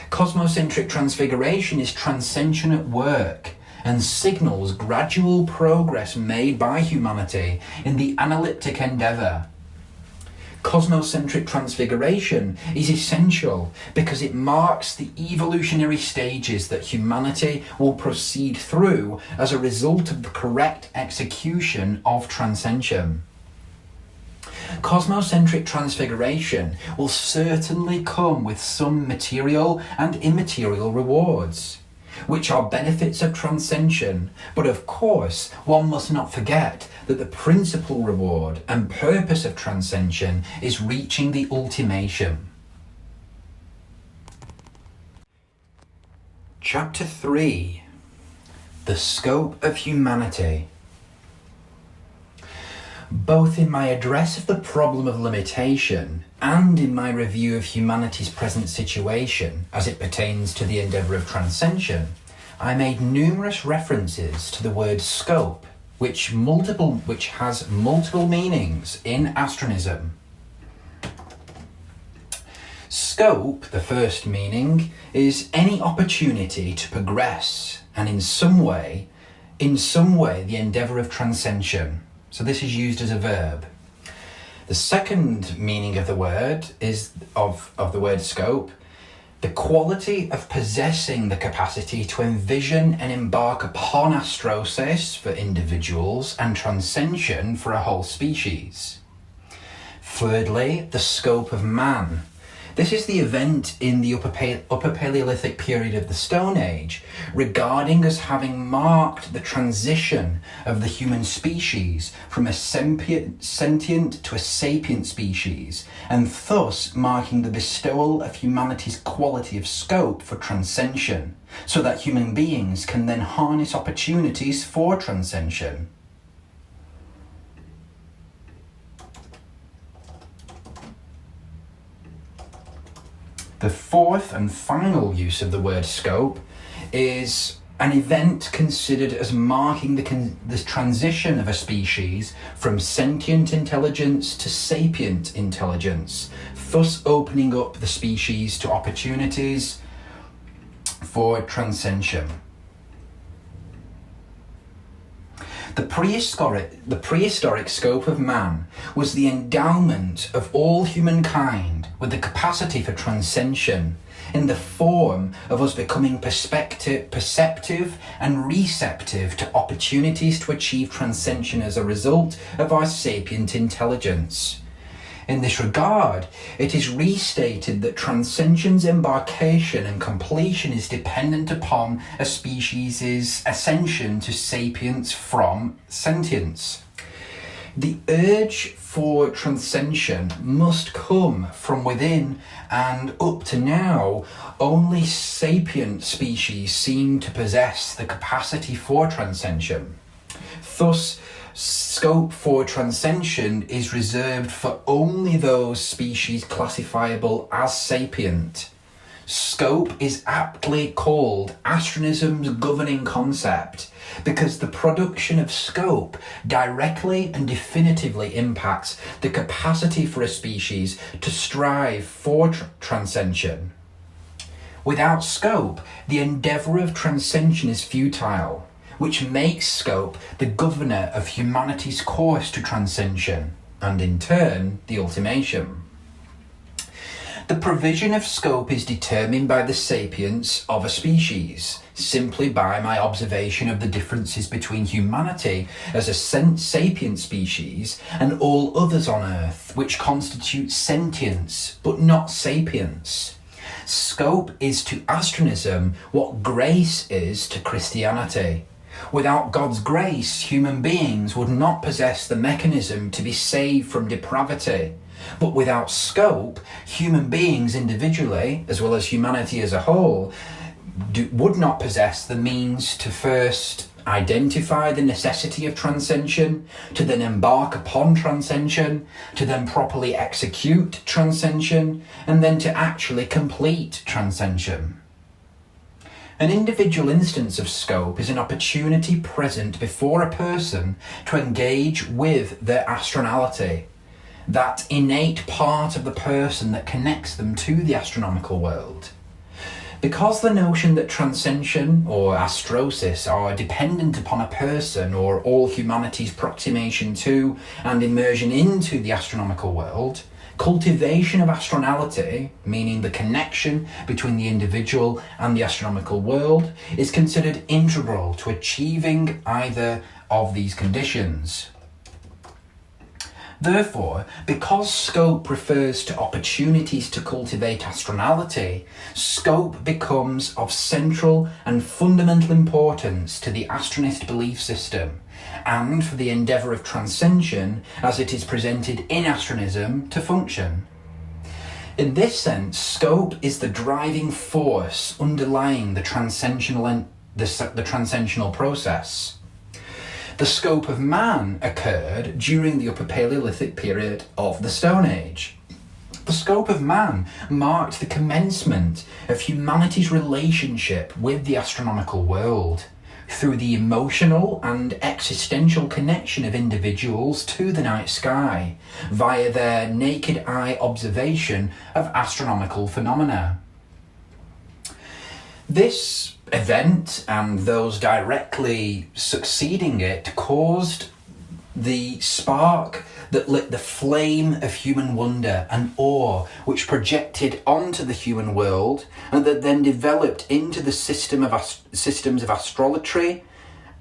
Cosmocentric transfiguration is transcension at work, and signals gradual progress made by humanity in the analytic endeavour. Cosmocentric transfiguration is essential because it marks the evolutionary stages that humanity will proceed through as a result of the correct execution of transcension. Cosmocentric transfiguration will certainly come with some material and immaterial rewards, which are benefits of transcension, but of course one must not forget that the principal reward and purpose of transcension is reaching the ultimation. Chapter 3. The Scope of Humanity. Both in my address of the problem of limitation and in my review of humanity's present situation as it pertains to the endeavour of transcension, I made numerous references to the word scope, which has multiple meanings in Astronism. Scope, the first meaning, is any opportunity to progress and in some way the endeavour of transcension. So this is used as a verb. The second meaning of the word is of the word scope, the quality of possessing the capacity to envision and embark upon astrosis for individuals and transcension for a whole species. Thirdly, the scope of man. This is the event in the Upper Paleolithic period of the Stone Age, regarding as having marked the transition of the human species from a sentient to a sapient species, and thus marking the bestowal of humanity's quality of scope for transcension, so that human beings can then harness opportunities for transcension. The fourth and final use of the word scope is an event considered as marking the transition of a species from sentient intelligence to sapient intelligence, thus opening up the species to opportunities for transcension. The prehistoric scope of man was the endowment of all humankind with the capacity for transcension in the form of us becoming perceptive and receptive to opportunities to achieve transcension as a result of our sapient intelligence. In this regard, it is restated that transcension's embarkation and completion is dependent upon a species' ascension to sapience from sentience. The urge for transcension must come from within, and up to now, only sapient species seem to possess the capacity for transcension. Thus, scope for transcension is reserved for only those species classifiable as sapient. Scope is aptly called Astronism's governing concept because the production of scope directly and definitively impacts the capacity for a species to strive for transcension. Without scope, the endeavour of transcension is futile, which makes scope the governor of humanity's course to transcension, and in turn, the ultimation. The provision of scope is determined by the sapience of a species, simply by my observation of the differences between humanity as a sapient species and all others on Earth, which constitute sentience, but not sapience. Scope is to Astronism what grace is to Christianity. Without God's grace, human beings would not possess the mechanism to be saved from depravity. But without scope, human beings individually, as well as humanity as a whole, would not possess the means to first identify the necessity of transcension, to then embark upon transcension, to then properly execute transcension, and then to actually complete transcension. An individual instance of scope is an opportunity present before a person to engage with their astronality, that innate part of the person that connects them to the astronomical world. Because the notion that transcension or astrosis are dependent upon a person or all humanity's proximation to and immersion into the astronomical world, cultivation of astronality, meaning the connection between the individual and the astronomical world, is considered integral to achieving either of these conditions. Therefore, because scope refers to opportunities to cultivate astronality, scope becomes of central and fundamental importance to the Astronist belief system, and for the endeavour of transcension as it is presented in Astronism to function. In this sense, scope is the driving force underlying the transcensional process. The scope of man occurred during the Upper Paleolithic period of the Stone Age. The scope of man marked the commencement of humanity's relationship with the astronomical world through the emotional and existential connection of individuals to the night sky via their naked eye observation of astronomical phenomena. This event and those directly succeeding it caused the spark that lit the flame of human wonder and awe, which projected onto the human world and that then developed into the systems of astrology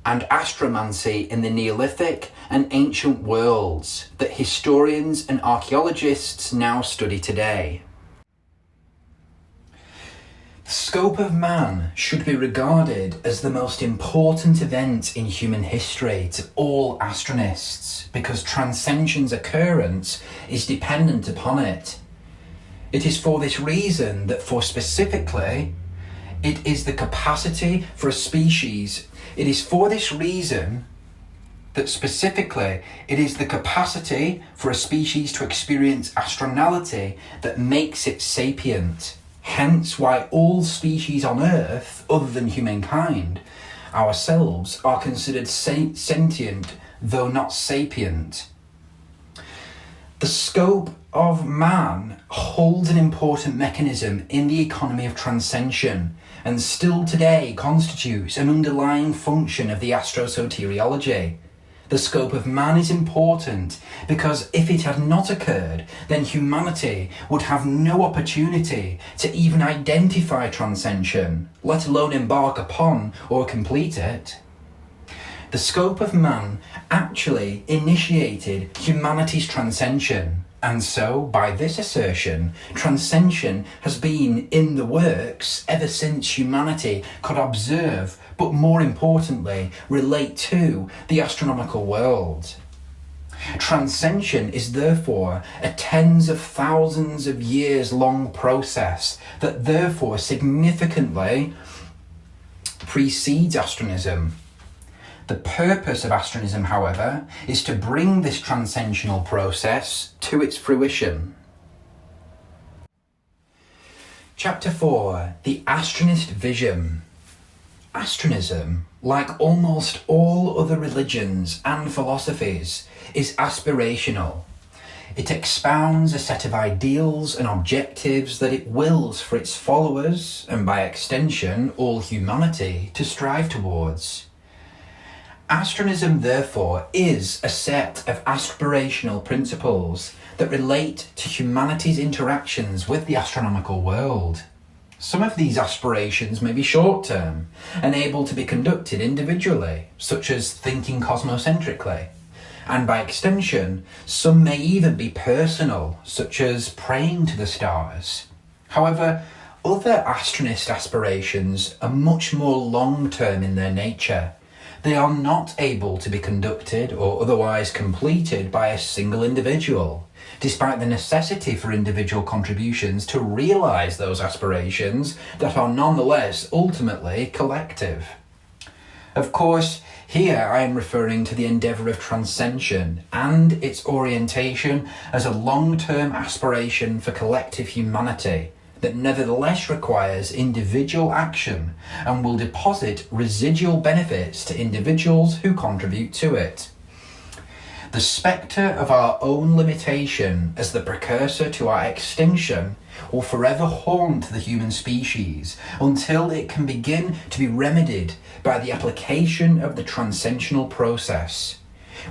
and astromancy in the Neolithic and ancient worlds that historians and archaeologists now study today. The scope of man should be regarded as the most important event in human history to all astronists because transcension's occurrence is dependent upon it. It is for this reason that it is the capacity for a species. It is for this reason that specifically it is the capacity for a species to experience astronality that makes it sapient. Hence why all species on Earth, other than humankind, ourselves, are considered sentient, though not sapient. The scope of man holds an important mechanism in the economy of transcension, and still today constitutes an underlying function of the astrosoteriology. The scope of man is important because if it had not occurred, then humanity would have no opportunity to even identify transcension, let alone embark upon or complete it. The scope of man actually initiated humanity's transcension, And so, by this assertion, transcension has been in the works ever since humanity could observe, but more importantly, relate to the astronomical world. Transcension is therefore a tens of thousands of years long process that therefore significantly precedes Astronism. The purpose of Astronism, however, is to bring this transcensional process to its fruition. Chapter 4. The Astronist Vision. Astronism, like almost all other religions and philosophies, is aspirational. It expounds a set of ideals and objectives that it wills for its followers, and by extension all humanity, to strive towards. Astronism, therefore, is a set of aspirational principles that relate to humanity's interactions with the astronomical world. Some of these aspirations may be short-term and able to be conducted individually, such as thinking cosmocentrically. And by extension, some may even be personal, such as praying to the stars. However, other astronist aspirations are much more long-term in their nature. They are not able to be conducted or otherwise completed by a single individual, despite the necessity for individual contributions to realise those aspirations that are nonetheless ultimately collective. Of course, here I am referring to the endeavour of transcension and its orientation as a long-term aspiration for collective humanity that nevertheless requires individual action and will deposit residual benefits to individuals who contribute to it. The spectre of our own limitation as the precursor to our extinction will forever haunt the human species until it can begin to be remedied by the application of the transcensional process.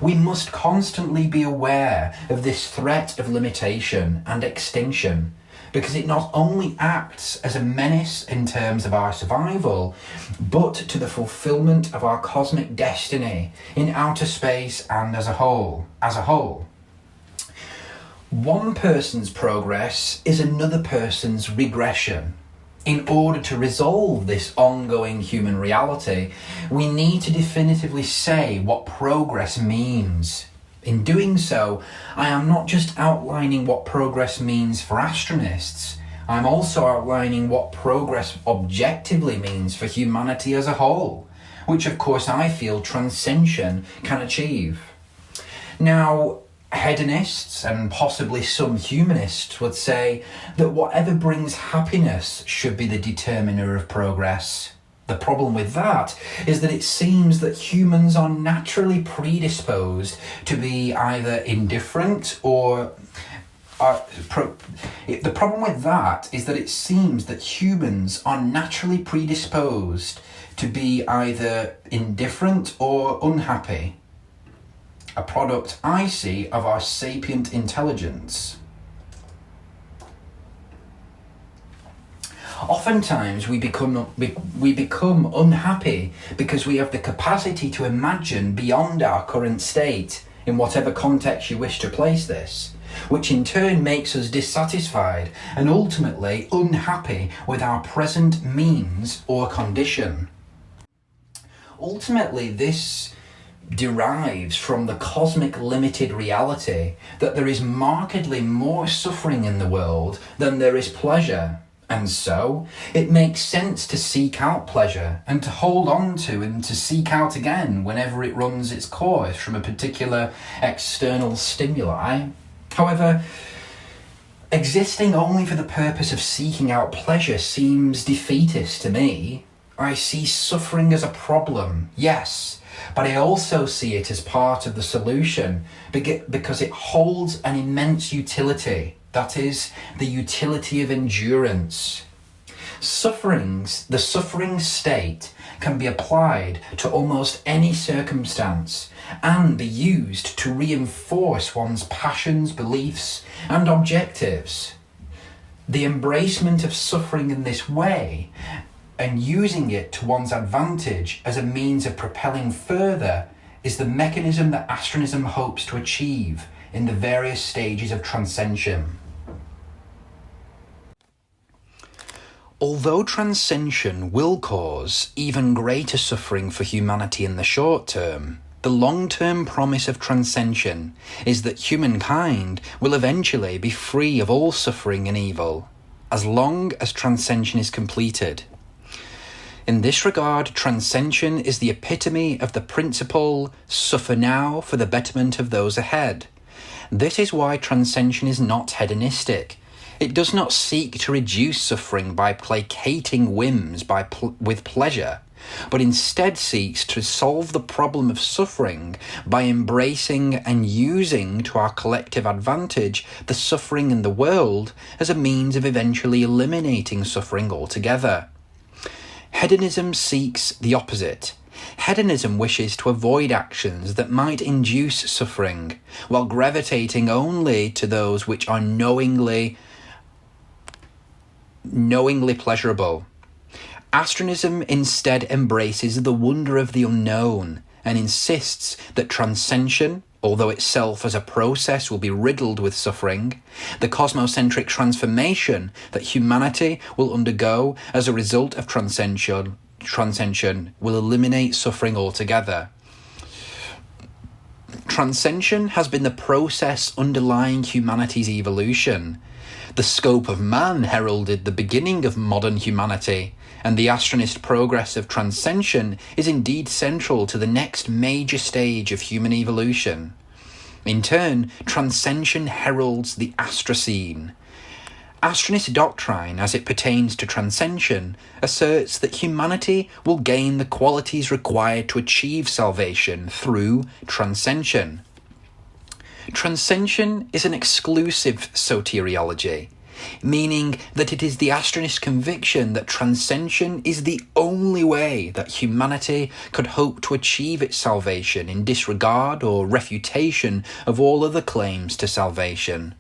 We must constantly be aware of this threat of limitation and extinction, because it not only acts as a menace in terms of our survival, but to the fulfillment of our cosmic destiny in outer space and as a whole. One person's progress is another person's regression. In order to resolve this ongoing human reality, we need to definitively say what progress means. In doing so, I am not just outlining what progress means for astronists, I'm also outlining what progress objectively means for humanity as a whole, which of course I feel transcension can achieve. Now, hedonists and possibly some humanists would say that whatever brings happiness should be the determiner of progress. The problem with that is that it seems that humans are naturally predisposed to be either indifferent or the problem with that is that it seems that humans are naturally predisposed to be either indifferent or unhappy. A product, I see, of our sapient intelligence. Oftentimes we become unhappy because we have the capacity to imagine beyond our current state, in whatever context you wish to place this, which in turn makes us dissatisfied and ultimately unhappy with our present means or condition. Ultimately, this derives from the cosmic limited reality that there is markedly more suffering in the world than there is pleasure. And so, it makes sense to seek out pleasure and to hold on to and to seek out again whenever it runs its course from a particular external stimuli. However, existing only for the purpose of seeking out pleasure seems defeatist to me. I see suffering as a problem, yes, but I also see it as part of the solution because it holds an immense utility. That is, the utility of endurance. The suffering state can be applied to almost any circumstance and be used to reinforce one's passions, beliefs, and objectives. The embracement of suffering in this way and using it to one's advantage as a means of propelling further is the mechanism that Astronism hopes to achieve in the various stages of transcension. Although transcension will cause even greater suffering for humanity in the short term, the long-term promise of transcension is that humankind will eventually be free of all suffering and evil, as long as transcension is completed. In this regard, transcension is the epitome of the principle, suffer now for the betterment of those ahead. This is why transcension is not hedonistic. It does not seek to reduce suffering by placating whims with pleasure, but instead seeks to solve the problem of suffering by embracing and using to our collective advantage the suffering in the world as a means of eventually eliminating suffering altogether. Hedonism seeks the opposite. Hedonism wishes to avoid actions that might induce suffering, while gravitating only to those which are knowingly pleasurable. Astronism instead embraces the wonder of the unknown and insists that transcension, although itself as a process will be riddled with suffering, the cosmocentric transformation that humanity will undergo as a result of transcension will eliminate suffering altogether. Transcension has been the process underlying humanity's evolution. The scope of man heralded the beginning of modern humanity, and the Astronist progress of transcension is indeed central to the next major stage of human evolution. In turn, transcension heralds the Astrocene. Astronist doctrine, as it pertains to transcension, asserts that humanity will gain the qualities required to achieve salvation through transcension. Transcension is an exclusive soteriology, meaning that it is the Astronist conviction that transcension is the only way that humanity could hope to achieve its salvation in disregard or refutation of all other claims to salvation.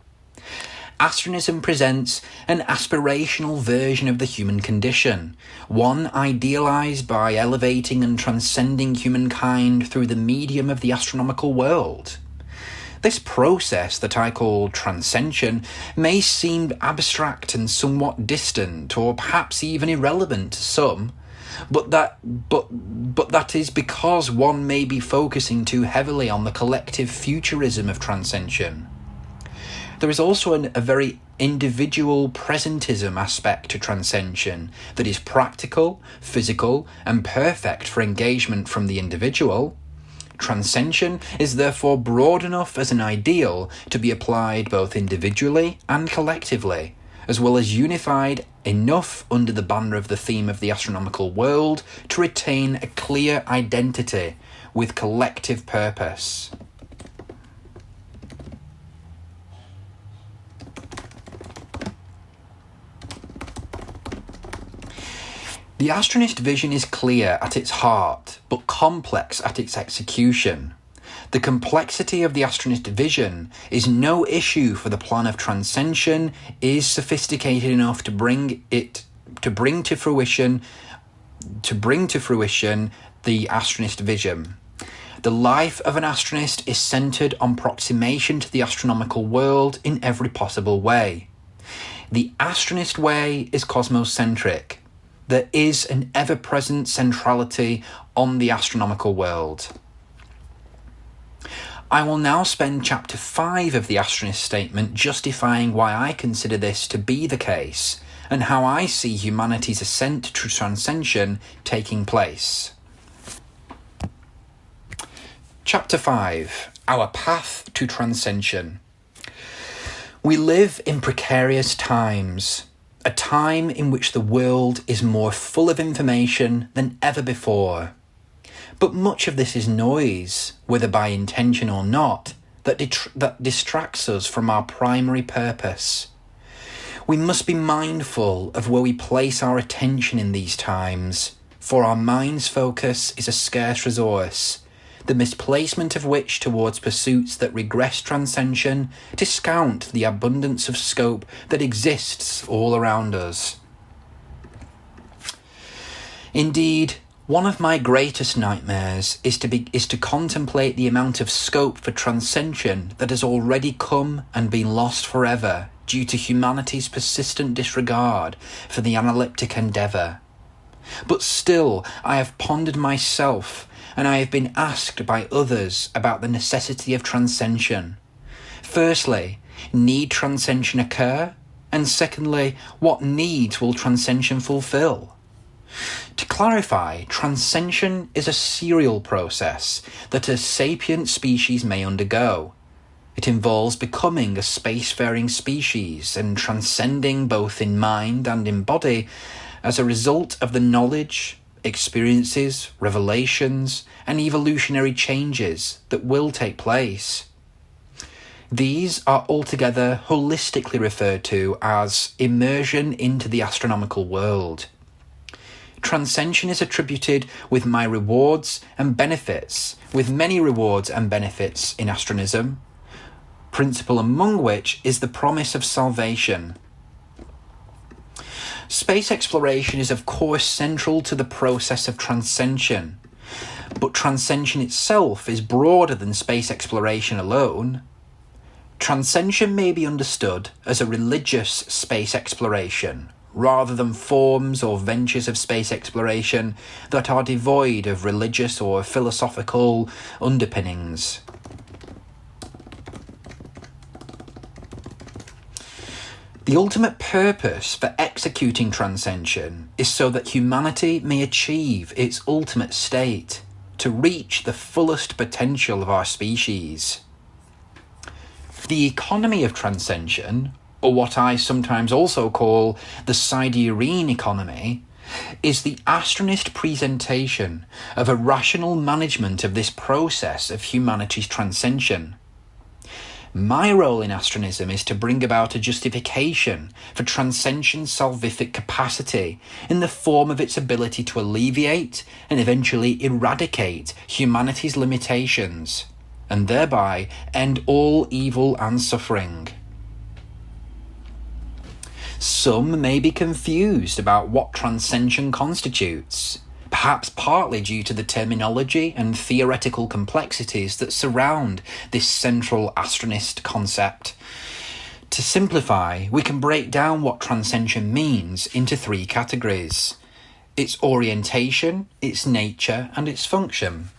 Astronism presents an aspirational version of the human condition, one idealized by elevating and transcending humankind through the medium of the astronomical world. This process that I call transcension may seem abstract and somewhat distant, or perhaps even irrelevant to some, but that is because one may be focusing too heavily on the collective futurism of transcension. There is also a very individual presentism aspect to transcension that is practical, physical, and perfect for engagement from the individual. Transcension is therefore broad enough as an ideal to be applied both individually and collectively, as well as unified enough under the banner of the theme of the astronomical world to retain a clear identity with collective purpose. The Astronist vision is clear at its heart, but complex at its execution. The complexity of the Astronist vision is no issue, for the plan of transcension is sophisticated enough to bring to fruition the Astronist vision. The life of an Astronist is centered on proximation to the astronomical world in every possible way. The Astronist way is cosmocentric. There is an ever-present centrality on the astronomical world. I will now spend chapter 5 of the Astronist Statement justifying why I consider this to be the case, and how I see humanity's ascent to transcension taking place. Chapter 5. Our Path to Transcension. We live in precarious times. A time in which the world is more full of information than ever before. But much of this is noise, whether by intention or not, that distracts us from our primary purpose. We must be mindful of where we place our attention in these times, for our mind's focus is a scarce resource, the misplacement of which towards pursuits that regress transcension discount the abundance of scope that exists all around us. Indeed, One of my greatest nightmares is to contemplate the amount of scope for transcension that has already come and been lost forever due to humanity's persistent disregard for the analytic endeavour. But still, I have pondered myself, and I have been asked by others about the necessity of transcension. Firstly, need transcension occur? And secondly, what needs will transcension fulfill? To clarify, transcension is a serial process that a sapient species may undergo. It involves becoming a spacefaring species and transcending both in mind and in body as a result of the knowledge, experiences, revelations, and evolutionary changes that will take place. These are altogether holistically referred to as immersion into the astronomical world. Transcension is attributed with many rewards and benefits in Astronism, principal among which is the promise of salvation. Space exploration is of course central to the process of transcension, but transcension itself is broader than space exploration alone. Transcension may be understood as a religious space exploration, rather than forms or ventures of space exploration that are devoid of religious or philosophical underpinnings. The ultimate purpose for executing transcension is so that humanity may achieve its ultimate state, to reach the fullest potential of our species. The economy of transcension, or what I sometimes also call the sidereal economy, is the Astronist presentation of a rational management of this process of humanity's transcension. My role in Astronism is to bring about a justification for transcension's salvific capacity in the form of its ability to alleviate and eventually eradicate humanity's limitations, and thereby end all evil and suffering. Some may be confused about what transcension constitutes, perhaps partly due to the terminology and theoretical complexities that surround this central Astronist concept. To simplify, we can break down what transcension means into three categories: its orientation, its nature, and its function.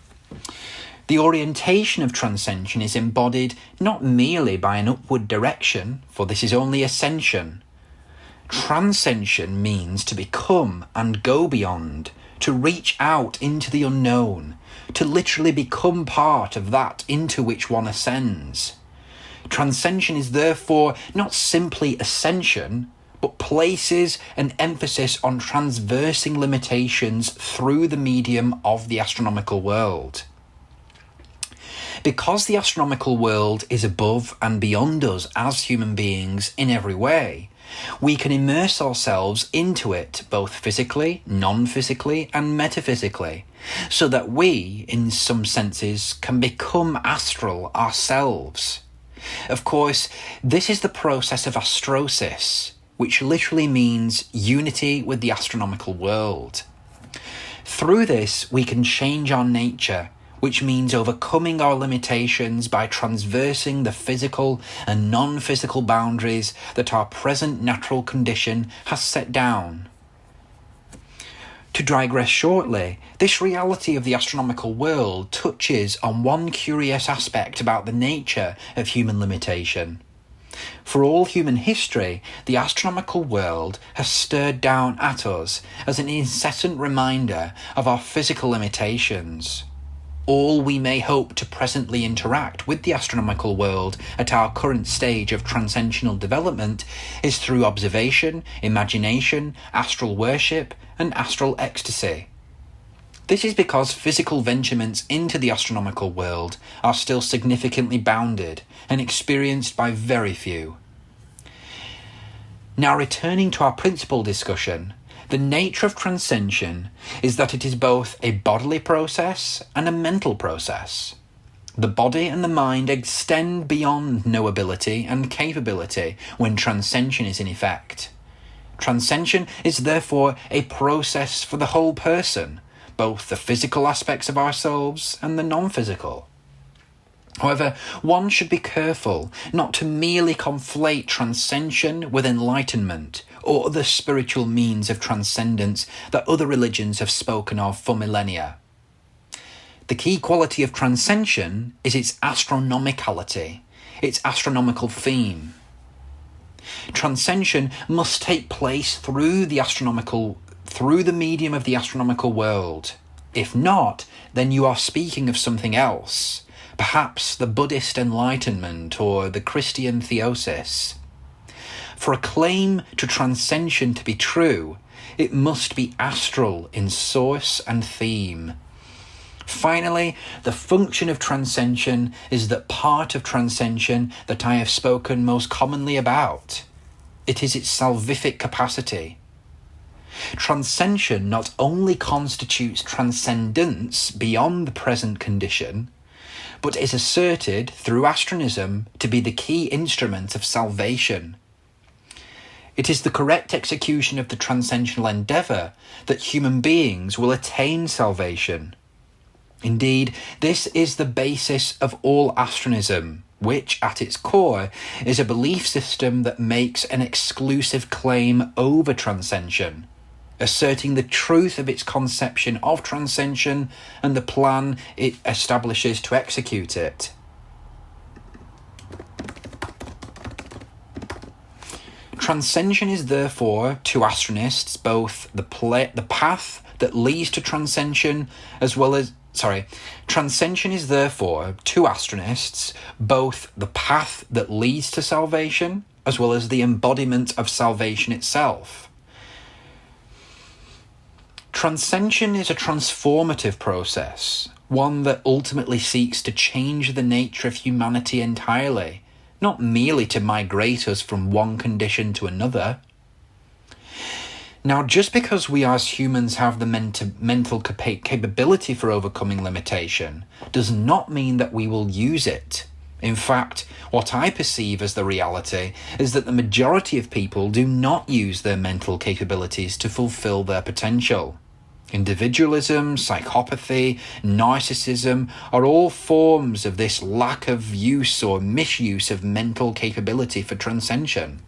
The orientation of transcension is embodied not merely by an upward direction, for this is only ascension. Transcension means to become and go beyond, to reach out into the unknown, to literally become part of that into which one ascends. Transcension is therefore not simply ascension, but places an emphasis on transversing limitations through the medium of the astronomical world. Because the astronomical world is above and beyond us as human beings in every way, we can immerse ourselves into it both physically, non-physically, and metaphysically, so that we, in some senses, can become astral ourselves. Of course, this is the process of astrosis, which literally means unity with the astronomical world. Through this, we can change our nature, which means overcoming our limitations by transversing the physical and non-physical boundaries that our present natural condition has set down. To digress shortly, this reality of the astronomical world touches on one curious aspect about the nature of human limitation. For all human history, the astronomical world has stared down at us as an incessant reminder of our physical limitations. All we may hope to presently interact with the astronomical world at our current stage of transcensional development is through observation, imagination, astral worship, and astral ecstasy. This is because physical venturements into the astronomical world are still significantly bounded and experienced by very few. Now, returning to our principal discussion, the nature of transcension is that it is both a bodily process and a mental process. The body and the mind extend beyond knowability and capability when transcension is in effect. Transcension is therefore a process for the whole person, both the physical aspects of ourselves and the non-physical. However, one should be careful not to merely conflate transcension with enlightenment or other spiritual means of transcendence that other religions have spoken of for millennia. The key quality of transcension is its astronomicality, its astronomical theme. Transcension must take place through the medium of the astronomical world. If not, then you are speaking of something else, perhaps the Buddhist enlightenment or the Christian theosis. For a claim to transcension to be true, it must be astral in source and theme. Finally, the function of transcension is that part of transcension that I have spoken most commonly about. It is its salvific capacity. Transcension not only constitutes transcendence beyond the present condition, but is asserted through Astronism to be the key instrument of salvation. It is the correct execution of the transcensional endeavour that human beings will attain salvation. Indeed, this is the basis of all Astronism, which, at its core, is a belief system that makes an exclusive claim over transcension, asserting the truth of its conception of transcension and the plan it establishes to execute it. Transcension is therefore, to Astronists, both the path that leads to transcension Transcension is therefore, to Astronists, both the path that leads to salvation as well as the embodiment of salvation itself. Transcension is a transformative process, one that ultimately seeks to change the nature of humanity entirely, not merely to migrate us from one condition to another. Now, just because we as humans have the mental capability for overcoming limitation does not mean that we will use it. In fact, what I perceive as the reality is that the majority of people do not use their mental capabilities to fulfill their potential. Individualism, psychopathy, narcissism are all forms of this lack of use or misuse of mental capability for transcension.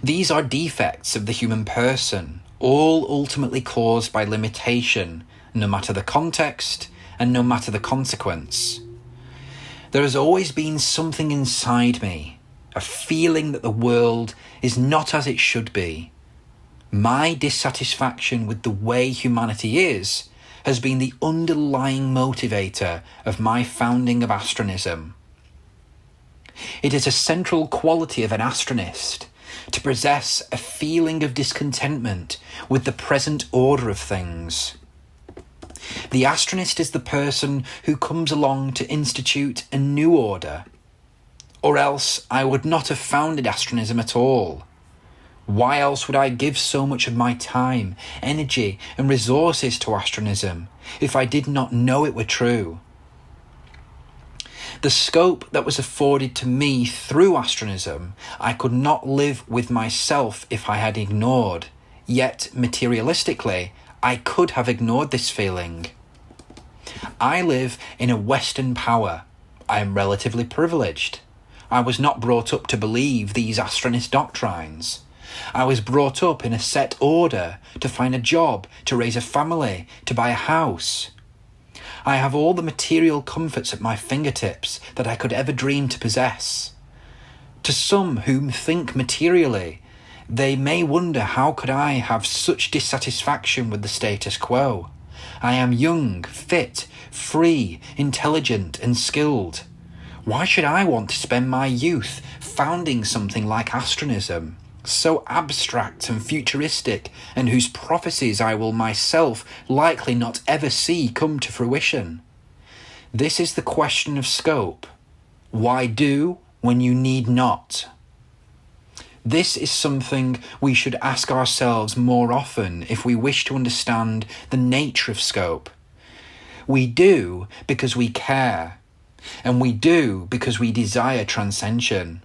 These are defects of the human person, all ultimately caused by limitation, no matter the context and no matter the consequence. There has always been something inside me, a feeling that the world is not as it should be. My dissatisfaction with the way humanity is has been the underlying motivator of my founding of Astronism. It is a central quality of an Astronist to possess a feeling of discontentment with the present order of things. The Astronist is the person who comes along to institute a new order, or else I would not have founded Astronism at all. Why else would I give so much of my time, energy, and resources to Astronism if I did not know it were true? The scope that was afforded to me through Astronism, I could not live with myself if I had ignored, yet materialistically, I could have ignored this feeling. I live in a Western power. I am relatively privileged. I was not brought up to believe these Astronist doctrines. I was brought up in a set order to find a job, to raise a family, to buy a house. I have all the material comforts at my fingertips that I could ever dream to possess. To some who think materially, they may wonder how could I have such dissatisfaction with the status quo. I am young, fit, free, intelligent and skilled. Why should I want to spend my youth founding something like Astronism, so abstract and futuristic, and whose prophecies I will myself likely not ever see come to fruition? This is the question of scope. Why do when you need not? This is something we should ask ourselves more often if we wish to understand the nature of scope. We do because we care, and we do because we desire transcension.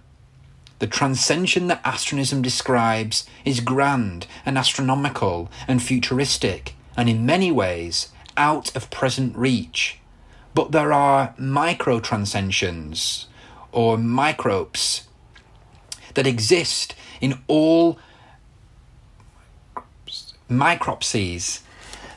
The transcension that Astronism describes is grand and astronomical and futuristic and in many ways out of present reach. But there are micro-transcensions, or micropes, that exist in all micropsies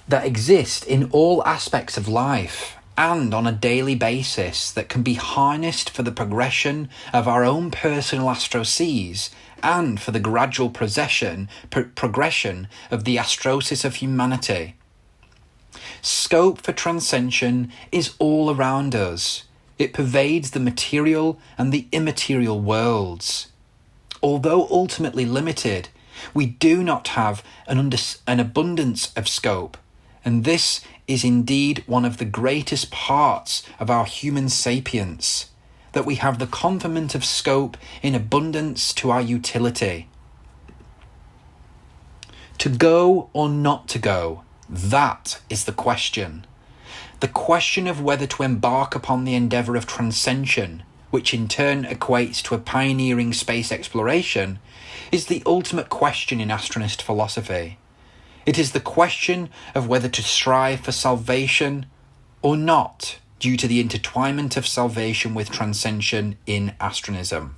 that exist in all aspects of life and on a daily basis that can be harnessed for the progression of our own personal astroses and for the gradual progression of the astrosis of humanity. Scope for transcension is all around us. It pervades the material and the immaterial worlds. Although ultimately limited, we do not have an abundance of scope, and this is indeed one of the greatest parts of our human sapience, that we have the conferment of scope in abundance to our utility. To go or not to go, that is the question. The question of whether to embark upon the endeavour of transcension, which in turn equates to a pioneering space exploration, is the ultimate question in Astronist philosophy. It is the question of whether to strive for salvation or not, due to the intertwinement of salvation with transcension in Astronism.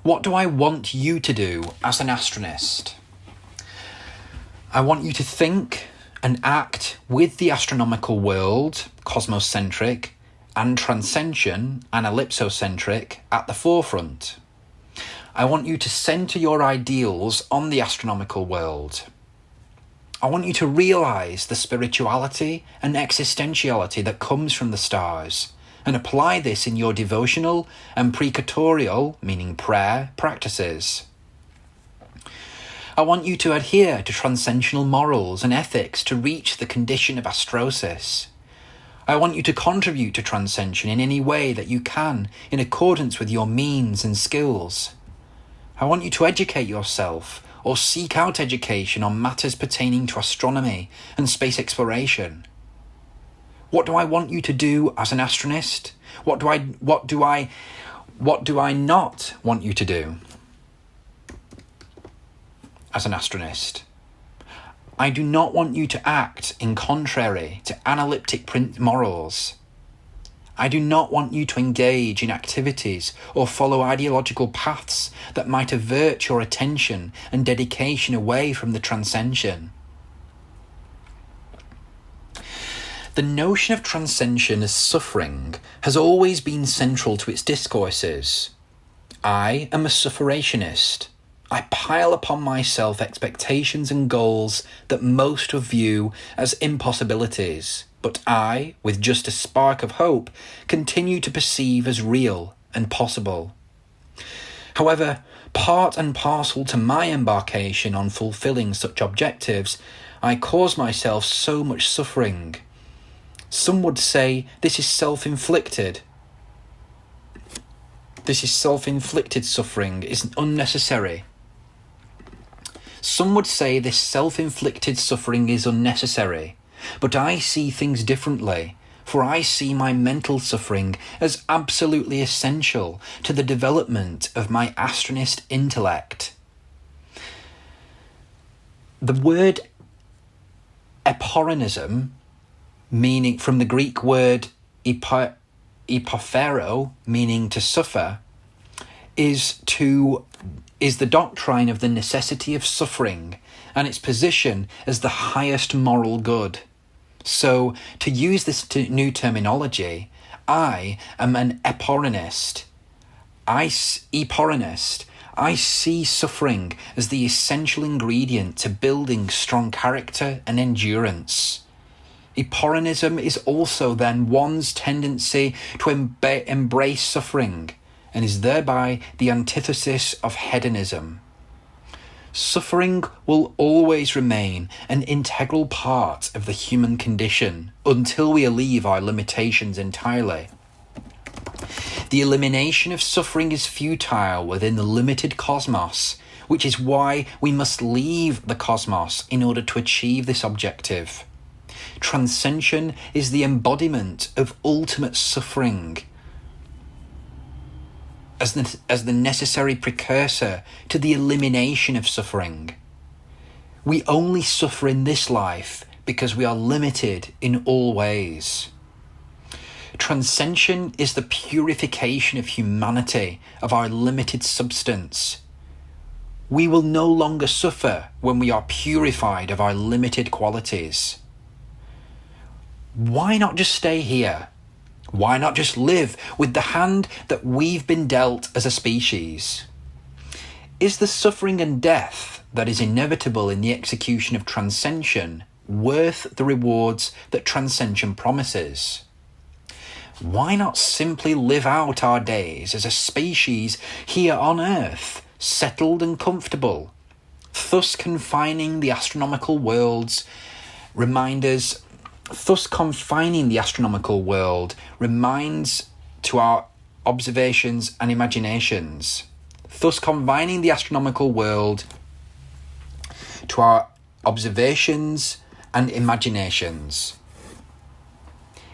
What do I want you to do as an Astronist? I want you to think and act with the astronomical world, cosmocentric, and transcension, and ellipsocentric, at the forefront. I want you to centre your ideals on the astronomical world. I want you to realise the spirituality and existentiality that comes from the stars, and apply this in your devotional and precatorial, meaning prayer, practices. I want you to adhere to transcensional morals and ethics to reach the condition of astrosis. I want you to contribute to transcension in any way that you can, in accordance with your means and skills. I want you to educate yourself or seek out education on matters pertaining to astronomy and space exploration. What do I want you to do as an astronist? What do I not want you to do as an astronist? I do not want you to act in contrary to analytic morals. I do not want you to engage in activities or follow ideological paths that might avert your attention and dedication away from the transcension. The notion of transcension as suffering has always been central to its discourses. I am a sufferationist. I pile upon myself expectations and goals that most view as impossibilities, but I, with just a spark of hope, continue to perceive as real and possible. However, part and parcel to my embarkation on fulfilling such objectives, I cause myself so much suffering. Some would say this is self-inflicted. This is self-inflicted suffering is unnecessary. Some would say this self-inflicted suffering is unnecessary, but I see things differently, for I see my mental suffering as absolutely essential to the development of my astronist intellect. The word eporenism, meaning from the Greek word epophero, meaning to suffer, is the doctrine of the necessity of suffering and its position as the highest moral good. So, to use this new terminology, I am an eporenist. I see suffering as the essential ingredient to building strong character and endurance. Eporenism is also then one's tendency to embrace suffering, and is thereby the antithesis of hedonism. Suffering will always remain an integral part of the human condition until we relieve our limitations entirely. The elimination of suffering is futile within the limited cosmos, which is why we must leave the cosmos in order to achieve this objective. Transcension is the embodiment of ultimate suffering. as the necessary precursor to the elimination of suffering. We only suffer in this life because we are limited in all ways. Transcension is the purification of humanity, of our limited substance. We will no longer suffer when we are purified of our limited qualities. Why not just stay here? Why not just live with the hand that we've been dealt as a species? Is the suffering and death that is inevitable in the execution of transcension worth the rewards that transcension promises? Why not simply live out our days as a species here on Earth, settled and comfortable, thus confining the astronomical world reminds to our observations and imaginations. Thus confining the astronomical world to our observations and imaginations.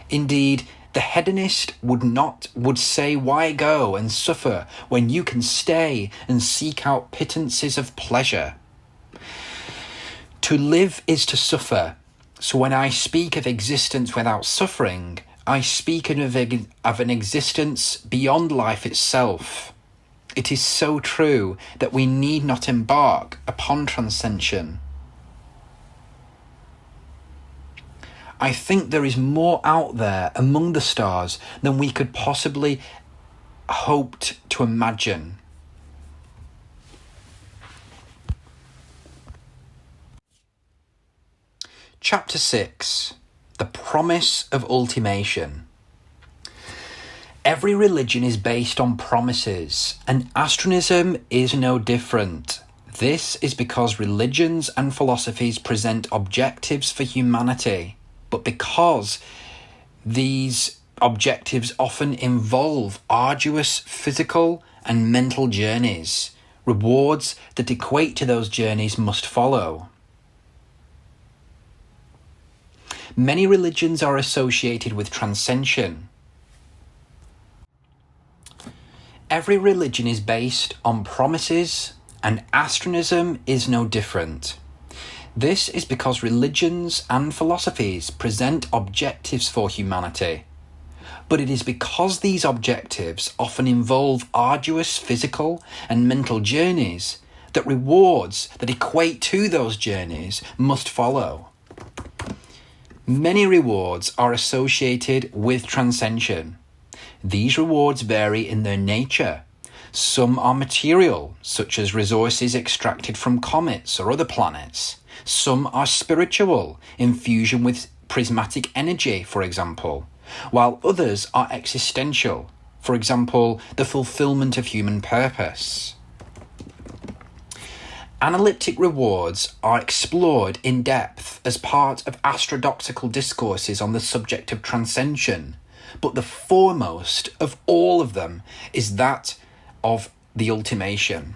Indeed, the hedonist would say, why go and suffer when you can stay and seek out pittances of pleasure? To live is to suffer. So when I speak of existence without suffering, I speak of an existence beyond life itself. It is so true that we need not embark upon transcension. I think there is more out there among the stars than we could possibly hoped to imagine. Chapter 6. The Promise of Ultimation. Every religion is based on promises, and Astronism is no different. This is because religions and philosophies present objectives for humanity, but because these objectives often involve arduous physical and mental journeys, rewards that equate to those journeys must follow. Many religions are associated with transcension. Every religion is based on promises, and Astronism is no different. This is because religions and philosophies present objectives for humanity, but it is because these objectives often involve arduous physical and mental journeys that rewards that equate to those journeys must follow. Many rewards are associated with transcension. These rewards vary in their nature. Some are material, such as resources extracted from comets or other planets. Some are spiritual, in fusion with prismatic energy, for example, while others are existential, for example, the fulfillment of human purpose. Analytic rewards are explored in depth as part of astrodoctical discourses on the subject of transcension, but the foremost of all of them is that of ultimation.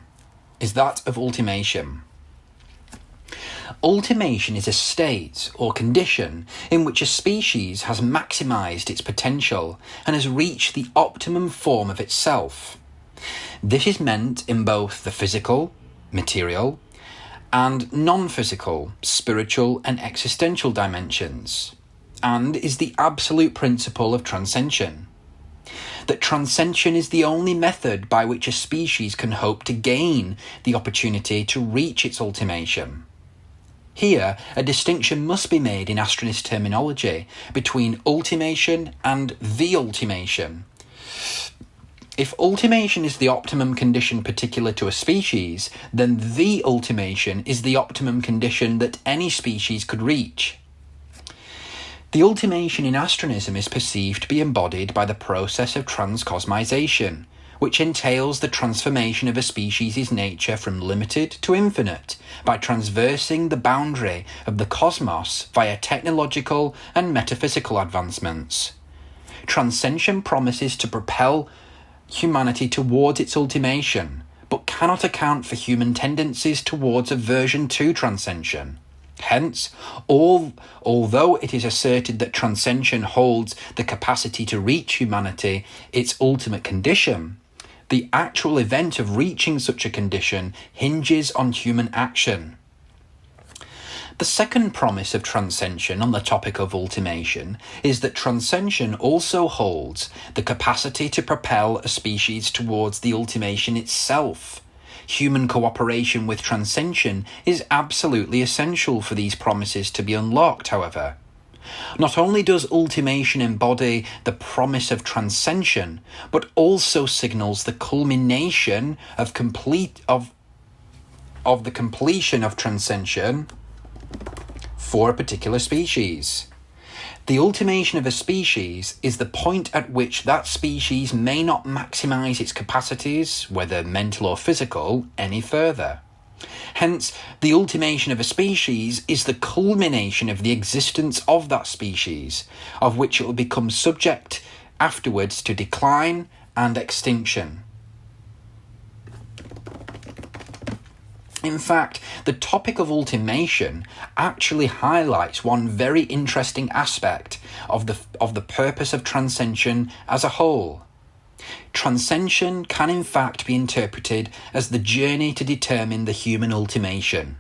Ultimation is a state or condition in which a species has maximized its potential and has reached the optimum form of itself. This is meant in both the physical, material, and non-physical, spiritual and existential dimensions, and is the absolute principle of transcension. That transcension is the only method by which a species can hope to gain the opportunity to reach its ultimation. Here, a distinction must be made in Astronist terminology between ultimation and the ultimation. If ultimation is the optimum condition particular to a species, then the ultimation is the optimum condition that any species could reach. The ultimation in Astronism is perceived to be embodied by the process of transcosmization, which entails the transformation of a species' nature from limited to infinite by transversing the boundary of the cosmos via technological and metaphysical advancements. Transcension promises to propel humanity towards its ultimation, but cannot account for human tendencies towards aversion to transcension. Hence, although it is asserted that transcension holds the capacity to reach humanity its ultimate condition, The actual event of reaching such a condition hinges on human action. The second promise of transcension on the topic of ultimation is that transcension also holds the capacity to propel a species towards the ultimation itself. Human cooperation with transcension is absolutely essential for these promises to be unlocked, however. Not only does ultimation embody the promise of transcension, but also signals the culmination of the completion of transcension for a particular species. The ultimation of a species is the point at which that species may not maximize its capacities, whether mental or physical, any further. Hence, the ultimation of a species is the culmination of the existence of that species, of which it will become subject afterwards to decline and extinction. In fact, the topic of ultimation actually highlights one very interesting aspect of the purpose of transcension as a whole. Transcension can in fact be interpreted as the journey to determine the human ultimation.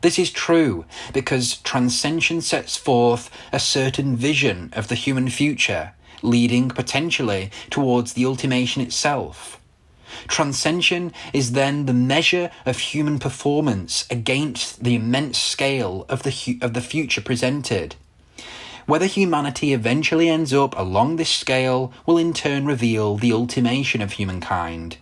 This is true because transcension sets forth a certain vision of the human future, leading potentially towards the ultimation itself. Transcension is then the measure of human performance against the immense scale of the future presented. Whether humanity eventually ends up along this scale will in turn reveal the ultimation of humankind.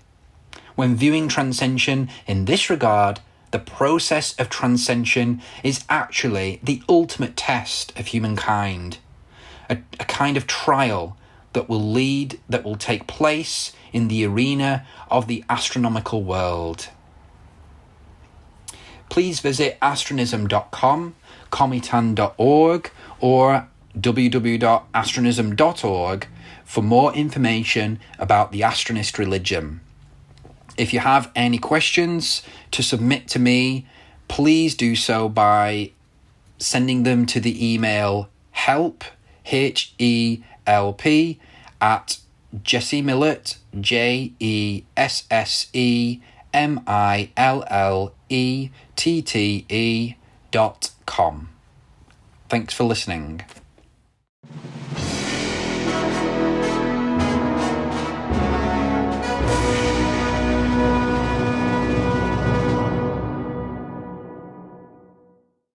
When viewing transcension in this regard, the process of transcension is actually the ultimate test of humankind, a kind of trial that will take place in the arena of the astronomical world. Please visit astronism.com, cometan.org, or www.astronism.org for more information about the Astronist religion. If you have any questions to submit to me, please do so by sending them to the email help, HELP, at Jesse Millett, JESSEMILLETTE.com. Thanks for listening.